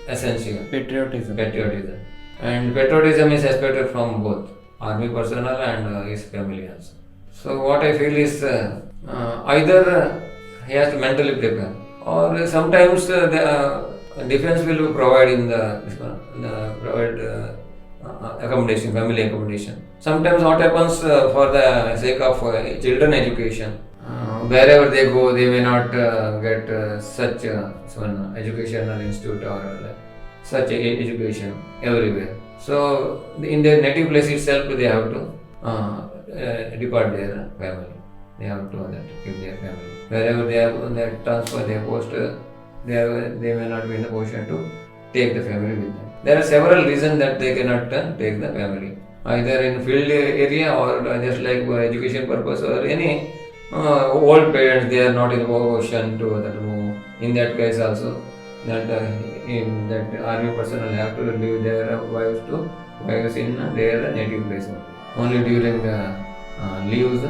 essential. Patriotism. And patriotism is expected from both army personnel and his family also. So what I feel is either he has to mentally prepare, or sometimes the defense will provide accommodation, family accommodation. Sometimes what happens for the sake of children education, wherever they go, they may not get such one educational institute or such education everywhere. So in their native place itself, they have to depart their family. They have to keep their family. Wherever they have transfer their post, they may not be in the position to take the family with them. There are several reasons that they cannot take the family, either in field area or just like for education purpose, or any old parents, they are not in a position to move. In that case also, that in that army personnel have to leave their wives in their native place only during the leaves,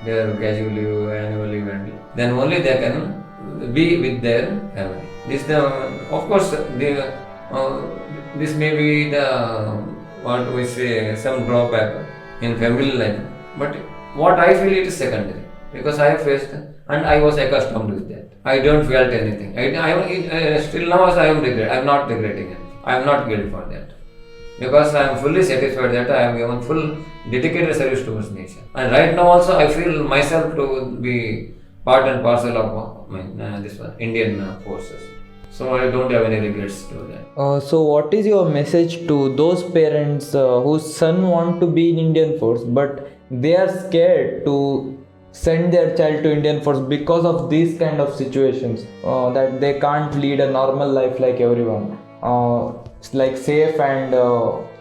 their casual leave, annual leave, and then only they can be with their family. This of course this may be the what we say some drawback in family life, but what I feel it is secondary, because I have faced and I was accustomed with that. I don't feel anything. Still now I am not regretting it. I am not guilty for that, because I am fully satisfied that I have given full dedicated service towards nation. And right now also I feel myself to be part and parcel of this one, Indian forces. So I don't have any regrets to that. So what is your message to those parents whose son want to be in Indian force, but they are scared to send their child to Indian force because of these kind of situations, that they can't lead a normal life like everyone, like safe and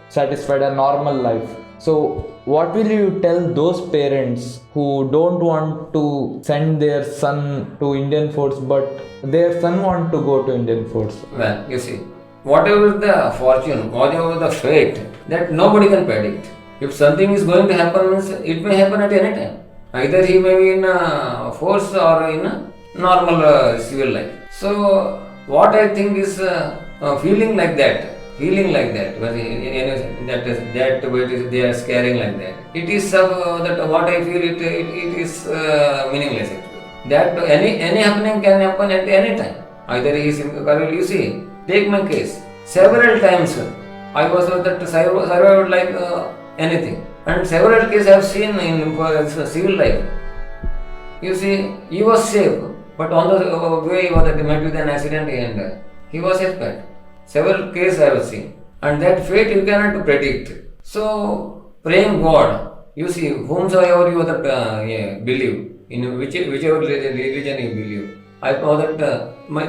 satisfied a normal life? So what will you tell those parents who don't want to send their son to Indian force, but their son want to go to Indian force? Well, you see, whatever the fortune, whatever the fate, that nobody can predict. If something is going to happen, it may happen at any time. Either he may be in a force or in normal civil life. So what I think is feeling like that, but that way they are scaring like that. It is that what I feel it is meaningless actually. That any happening can happen at any time. Either he is in Karel, you see, take my case. Several times I was that survived like anything, and several cases I have seen in civil life. You see, he was safe, but on the way he was met with an accident and he was expired. Several cases I have seen, and that fate you cannot predict. So praying God, you see, whomsoever you believe in whichever religion you believe. I know that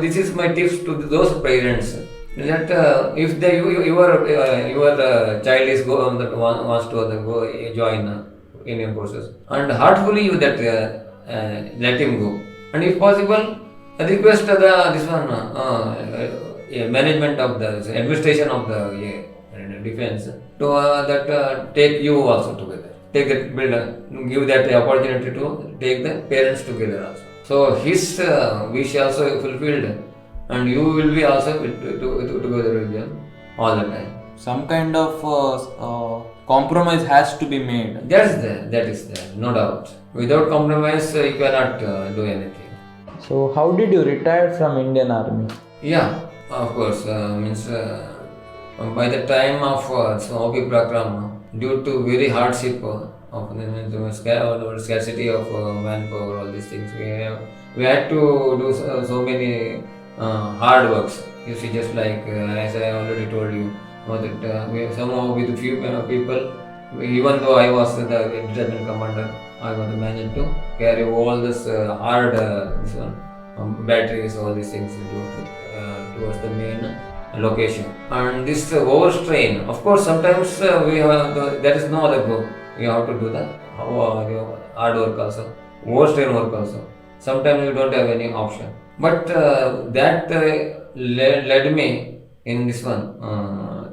this is my tips to those parents that if your child is wants to go join Indian forces, and heartfully you that let him go, and if possible request management of the administration of the defense to take you also together, take that give that opportunity to take the parents together also. So his wish also fulfilled, and you will be also together with them all the time. Some kind of compromise has to be made. That is there, no doubt. Without compromise, you cannot do anything. So how did you retire from Indian Army? Yeah, of course. Means by the time of OP Prakram, due to very hardship of the scarcity of manpower, all these things, we had to do so many hard works. You see, just like as I already told you, that we somehow with few people, even though I was the detachment commander, I was managed to carry all this hard batteries, all these things towards the main location. And this overstrain, of course, sometimes we have there is no other go. You have to do the hard work also, overstrain work also. Sometimes you don't have any option. But that led me in this one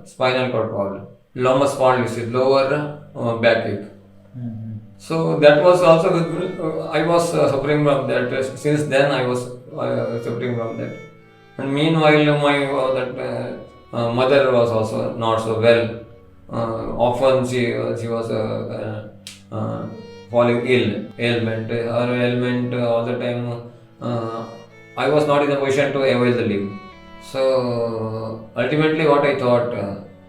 spinal cord problem, lumbar spondylosis, lower backache. So that was also I was suffering from that. Since then I was suffering from that. And meanwhile my mother was also not so well. Often she was falling ailment. Her ailment all the time. I was not in a position to avail the leave. So ultimately, what I thought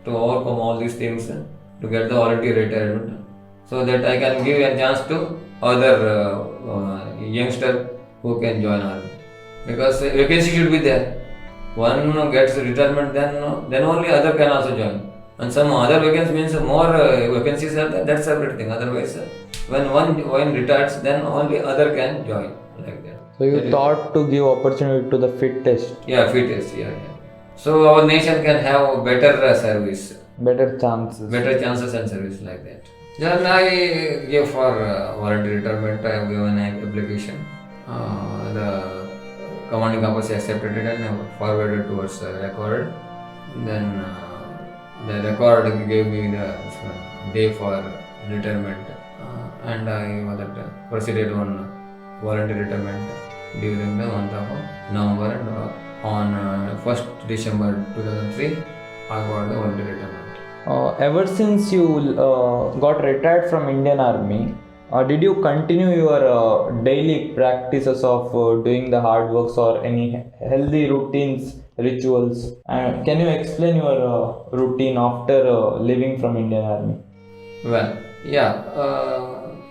to overcome all these things, to get the voluntary retirement, so that I can give a chance to other youngster who can join army, because vacancy should be there. One gets retirement, then only other can also join. And some other vacancies means more vacancies are there. That's separate thing. Otherwise, when one retires, then only other can join like that. So you thought to give opportunity to the fittest. Yeah, fittest. Yeah. So our nation can have better service, Better chances and service like that. Then I gave for voluntary retirement. I have given an application. The commanding officer accepted it and forwarded towards record. Then the record gave me the day for retirement, and I proceeded on voluntary retirement during the month of November, and on 1st December 2003 I got the voluntary retirement. Ever since you got retired from Indian Army, did you continue your daily practices of doing the hard works or any healthy routines, rituals? Can you explain your routine after leaving from Indian Army? Well, yeah,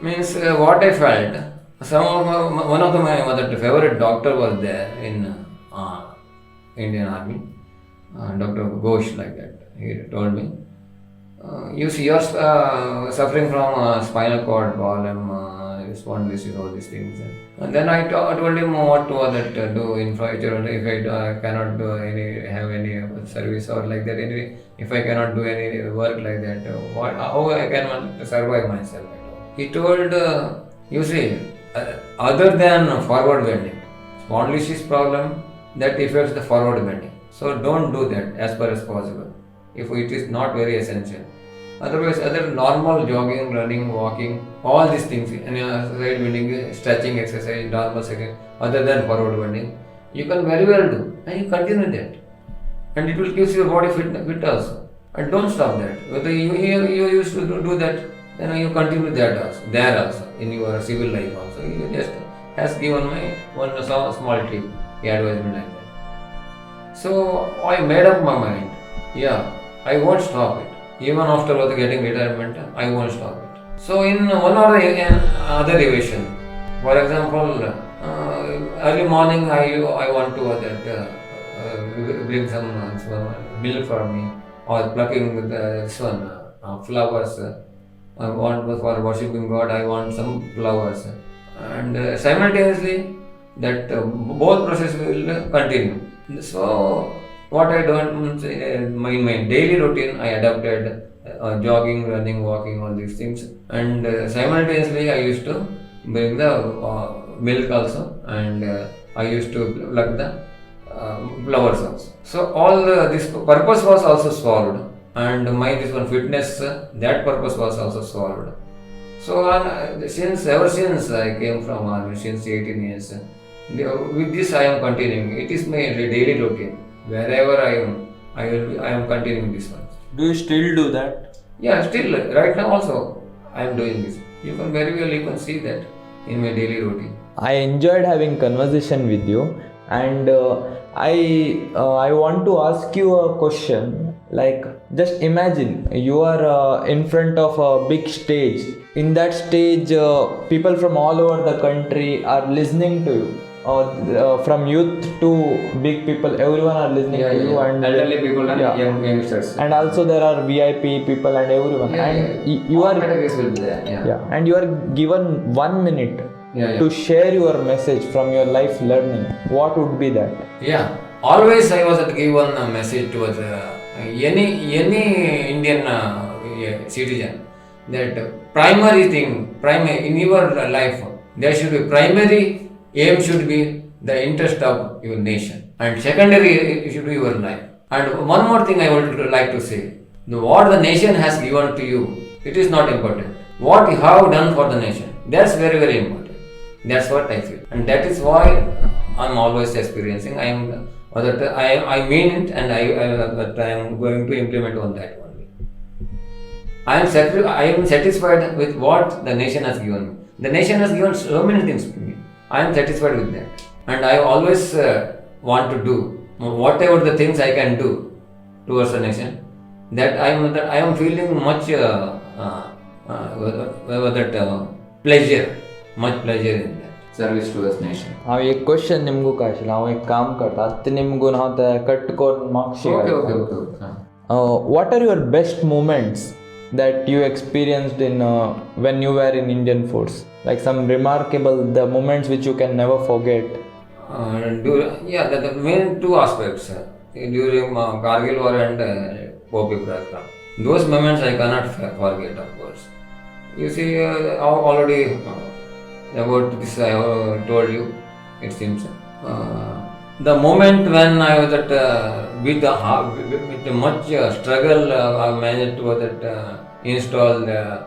means what I felt. One of my favorite doctor was there in Indian Army, Dr. Ghosh, like that. He told me, you see, you're suffering from spinal cord problem, spondylosis, all these things. And then I told him what to do in future if I cannot do have any service or like that. If I cannot do any work like that, how I can survive myself? He told, you see, other than forward bending, spondylosis problem that affects the forward bending. So don't do that as far as possible if it is not very essential. Otherwise, other normal jogging, running, walking, all these things, and side bending, stretching exercise, normal second, other than forward bending, you can very well do, and you continue that, and it will keep your body fit also. And don't stop that. Whether you used to do that, then you continue that also, there also, in your civil life also. You just has given my one small tip, advisement like that. So I made up my mind. Yeah, I won't stop it. Even after getting retirement, I won't stop it. So in one or other evasion, for example, early morning I want to bring some milk for me, or plucking this one flowers. I want for worshipping God. I want some flowers, and simultaneously that both process will continue. So what I done in my daily routine, I adapted jogging, running, walking, all these things, and simultaneously I used to bring the milk also, and I used to pluck the flowers also. So all this purpose was also solved, and my this one fitness, that purpose was also solved. So ever since I came from army, since 18 years, with this I am continuing. It is my daily routine. Wherever I am, I am continuing this one. Do you still do that? Yeah, still right now also I am doing this. You can very well see that in my daily routine. I enjoyed having conversation with you, and I want to ask you a question. Like, just imagine you are in front of a big stage. In that stage, people from all over the country are listening to you. From youth to big people, everyone are listening to you, and elderly people and youngsters. And also there are VIP people and everyone. You are categories will be there. And you are given 1 minute to share your message from your life learning. What would be that? Yeah, always I was given a message towards any Indian citizen, that primary thing, in your life, there should be primary aim should be the interest of your nation, and secondary should be your life. And one more thing I would like to say: what the nation has given to you, it is not important. What you have done for the nation, that's very, very important. That's what I feel, and that is why I'm always experiencing. I mean it, and I am going to implement on that only. I am satisfied with what the nation has given me. The nation has given so many things to me. I am satisfied with that, and I always want to do whatever the things I can do towards the nation. That I am feeling much pleasure, much pleasure in that service towards nation. हांव एक question निमगू काय आशिल्लो, हांव एक काम करता ते निमगून हांव ते कट करून मागशी. What are your best moments that you experienced in when you were in Indian Force? Like some remarkable, the moments which you can never forget. The main two aspects during Kargil War and Popi Pragram. Those moments I cannot forget, of course. You see, already about this I have told you, it seems. The moment when I was with much struggle, I managed to install the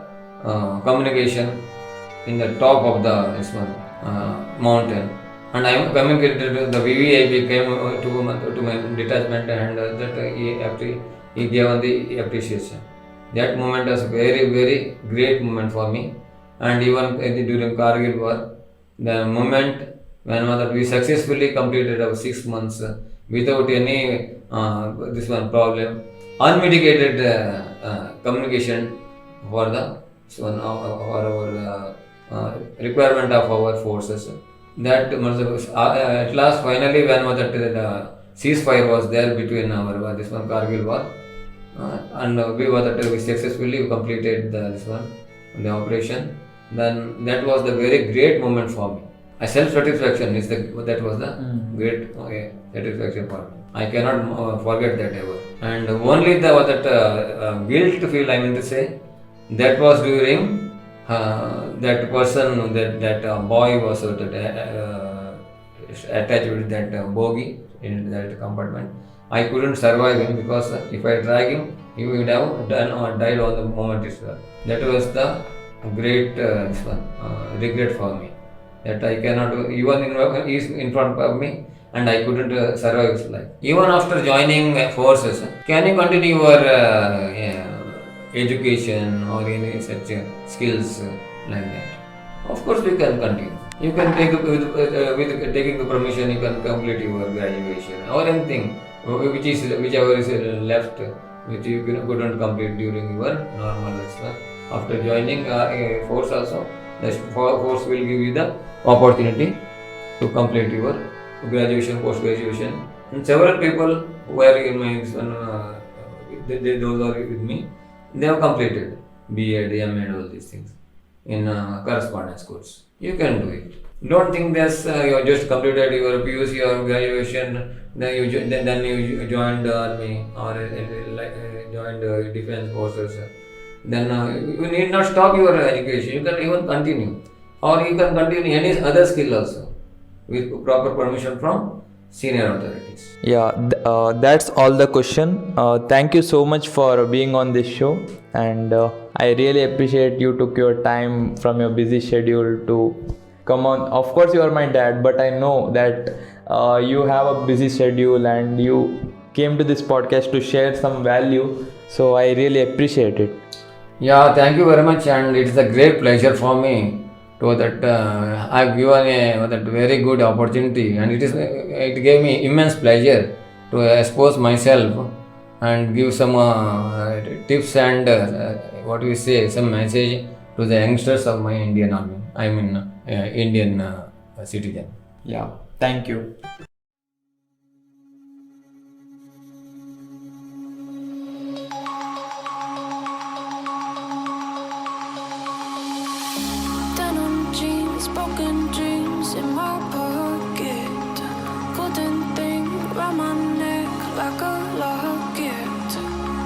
communication in the top of the mountain, and I communicated. The VVIP came to my detachment, and that he gave the appreciation. That moment was very, very great moment for me. And even during Kargil War, the moment when we successfully completed our 6 months without any problem, unmitigated communication for our requirement of our forces. That at last, finally, when the ceasefire was there between our Kargil War, and we successfully completed the operation. Then that was the very great moment for me. Self-satisfaction is that was the great satisfaction for me. I cannot forget that ever. And only that guilt feel, I mean to say, that was during that person, that boy was attached with that bogie in that compartment. I couldn't survive him because if I drag him, he would have done or died on the moment itself. That was the great regret for me. That I cannot, even he is in front of me and I couldn't survive his life. Even after joining forces, can you continue your education or any such skills like that? Of course, we can continue. You can take with taking the permission, you can complete your graduation or anything whichever is left, which you couldn't complete during your normal life. After joining a force also, the force will give you the opportunity to complete your graduation, post graduation. And several people were in my those are with me. They have completed B.Ed, M.Ed, all these things in correspondence course. You can do it. Don't think this you have just completed your PUC or graduation, then you joined the army or joined defense forces. Then you need not stop your education. You can even continue, or you can continue any other skill also with proper permission from senior authorities. Yeah, that's all the question. Thank you so much for being on this show, and I really appreciate you took your time from your busy schedule to come on. Of course, you are my dad, but I know that you have a busy schedule and you came to this podcast to share some value. So I really appreciate it. Yeah, thank you very much, and it's a great pleasure for me to that I've given that very good opportunity, and it gave me immense pleasure to expose myself and give some tips and what we say, some message to the youngsters of my Indian army. I mean Indian citizen. Yeah, thank you. Denim jeans, broken dreams in my pocket. Golden thing round my neck like a locket.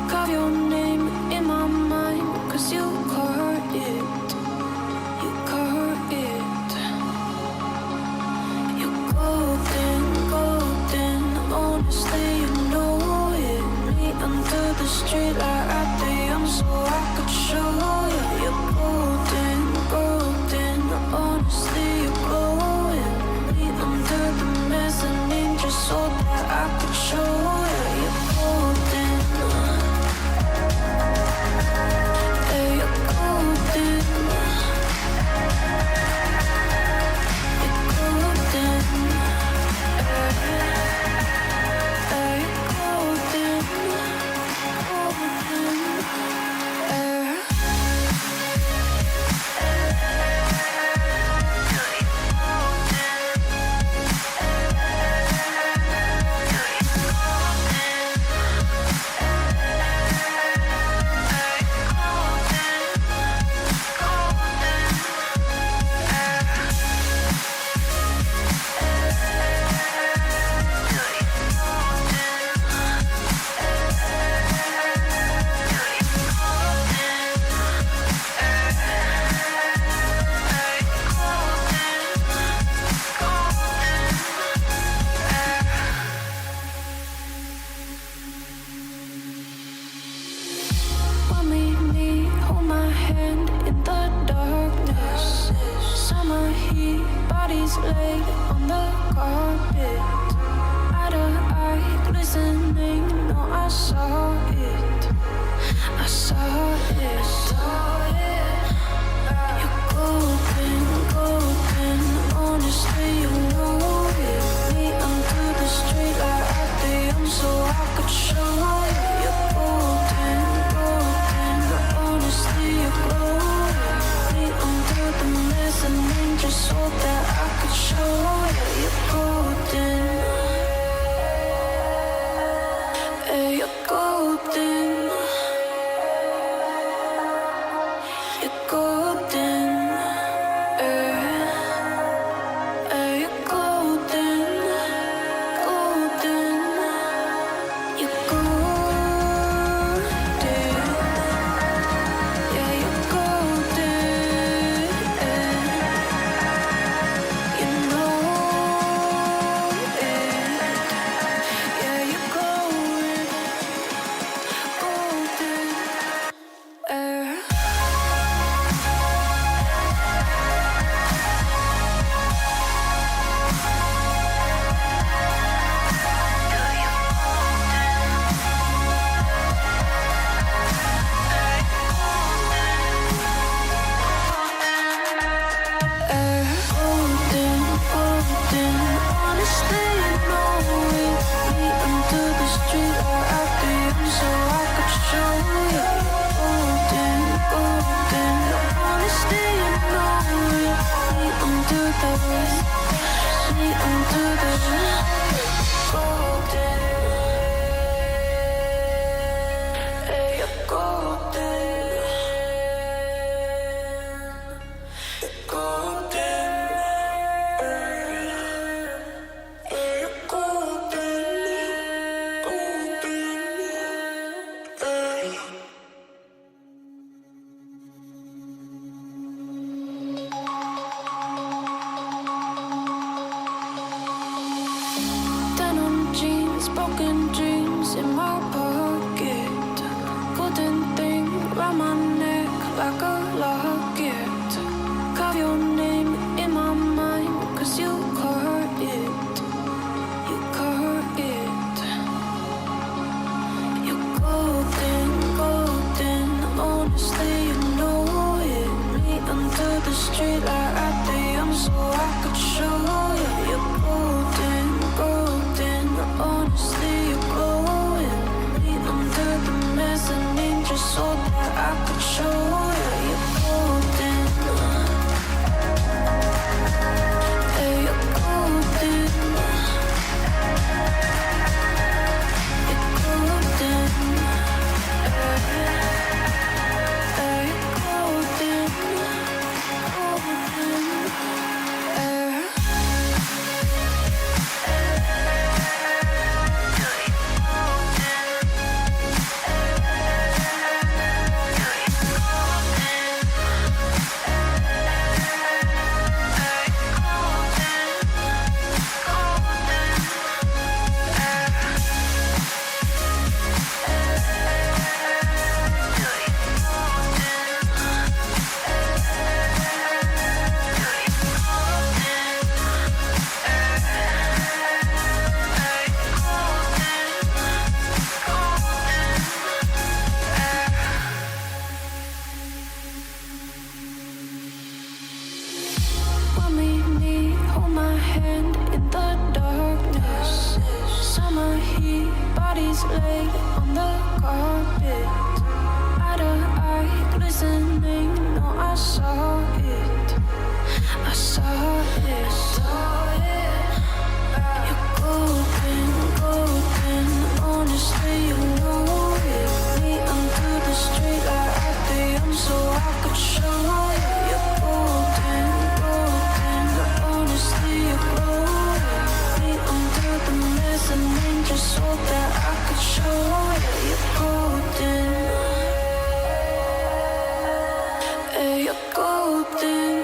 Carve your name in my mind, 'cause you caught it. You caught it. You're golden, golden. Honestly, you know it. Me under the street like I am, so I could show you. You're golden, golden. Honestly, you're glowing. Me under the mezzanine, just so that I could show you. You're golden. Hey, you're golden. You're golden. Hey, you're golden. Golden. When we meet, hold my hand in the darkness. Summer heat, bodies laid on the carpet. Eye to eye, glistening. No, I saw it. I saw it. You're golden, golden. Honestly, you know it. Me under the street like I am, so I could show you. You're golden, golden. Honestly, you're glowing. Me under the mezzanine, just so that I could show you. You're golden. Hey, you're golden. you're golden. Golden. You're golden. Golden. Denim jeans, broken dreams in my pocket. Golden thing round my neck like a locket. Carve your name in my mind, 'cause you caught it. You caught it. You're golden, golden. Honestly, you know it. Me under the street light at the so I could show you. You're golden, golden. Honestly, you're glowing. Me under the mezzanine just so that I could show you. You're golden. Hey, you're golden. You're golden. Hey, you're golden. Golden. When we meet, hold my hand in the darkness. Summer heat, bodies laid on the carpet. Eye to eye, glistening. No, I saw it. I saw it. You're golden, golden. Honestly, you know it. Me under the street light at the so I could show you. You're golden, golden. Honestly, you're glowing. Me under the mezzanine just so that I could show you. You're golden. Hey, you're golden.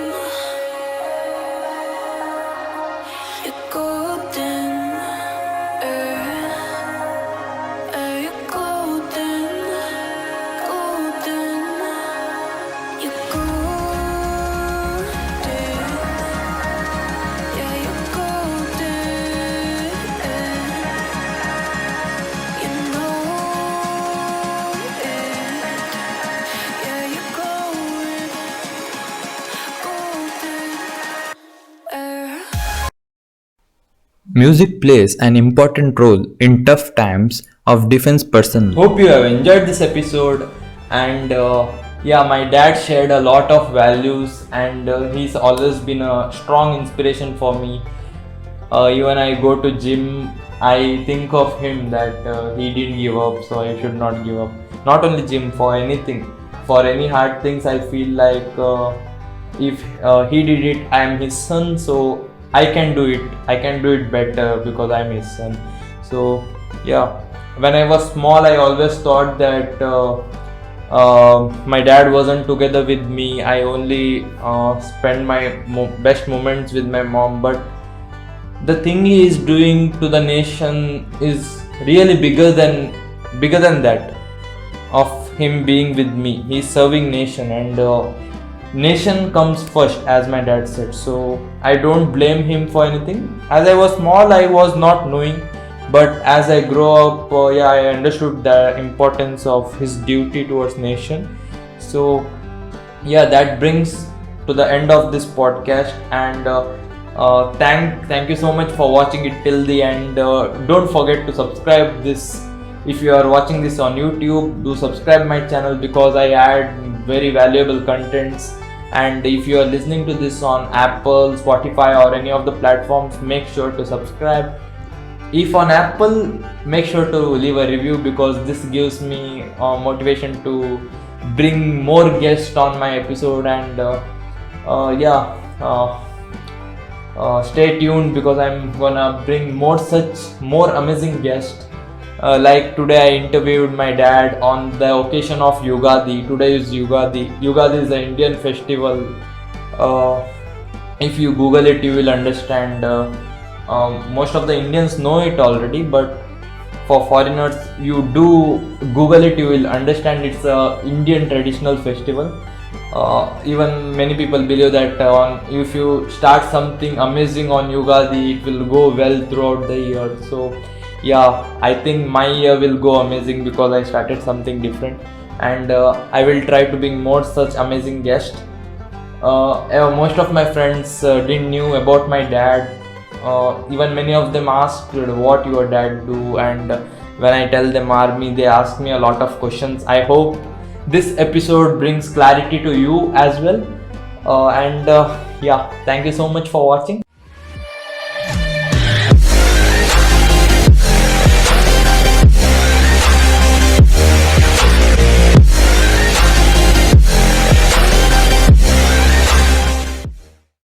You're golden. You're golden. Golden. You're golden. Yeah, you're golden. You know it. Yeah, you're glowing. Golden. Music plays an important role in tough times of defense personnel. Hope you have enjoyed this episode, and yeah, my dad shared a lot of values, and he's always been a strong inspiration for me. Even I go to gym, I think of him that he didn't give up, so I should not give up. Not only gym, for anything, for any hard things, I feel like if he did it, I am his son, so I can do it. I can do it better because I'm his son. So yeah, when I was small, I always thought that my dad wasn't together with me. I only spend my best moments with my mom. But the thing he is doing to the nation is really bigger than that. Of him being with me, he's serving nation, and nation comes first, as my dad said. So I don't blame him for anything. As I was small, I was not knowing, but as I grow up, I understood the importance of his duty towards nation. So yeah, that brings to the end of this podcast, and thank you so much for watching it till the end. Don't forget to subscribe this. If you are watching this on YouTube, do subscribe my channel because I add very valuable contents. And if you are listening to this on Apple, Spotify or any of the platforms, make sure to subscribe. if on Apple, make sure to leave a review, because this gives me motivation to bring more guests on my episode. And stay tuned, because I'm gonna bring more amazing guests. Like today I interviewed my dad on the occasion of Yugadi. Today is Yugadi. Yugadi is an Indian festival. If you Google it, you will understand. Most of the Indians know it already, but for foreigners, you do Google it, you will understand it's a Indian traditional festival. Even many people believe that if you start something amazing on Yugadi, it will go well throughout the year. So yeah, I think my year will go amazing because I started something different, and I will try to bring more such amazing guests. Most of my friends didn't knew about my dad. Even many of them asked what your dad do, and when I tell them army, they ask me a lot of questions. I hope this episode brings clarity to you as well. Thank you so much for watching.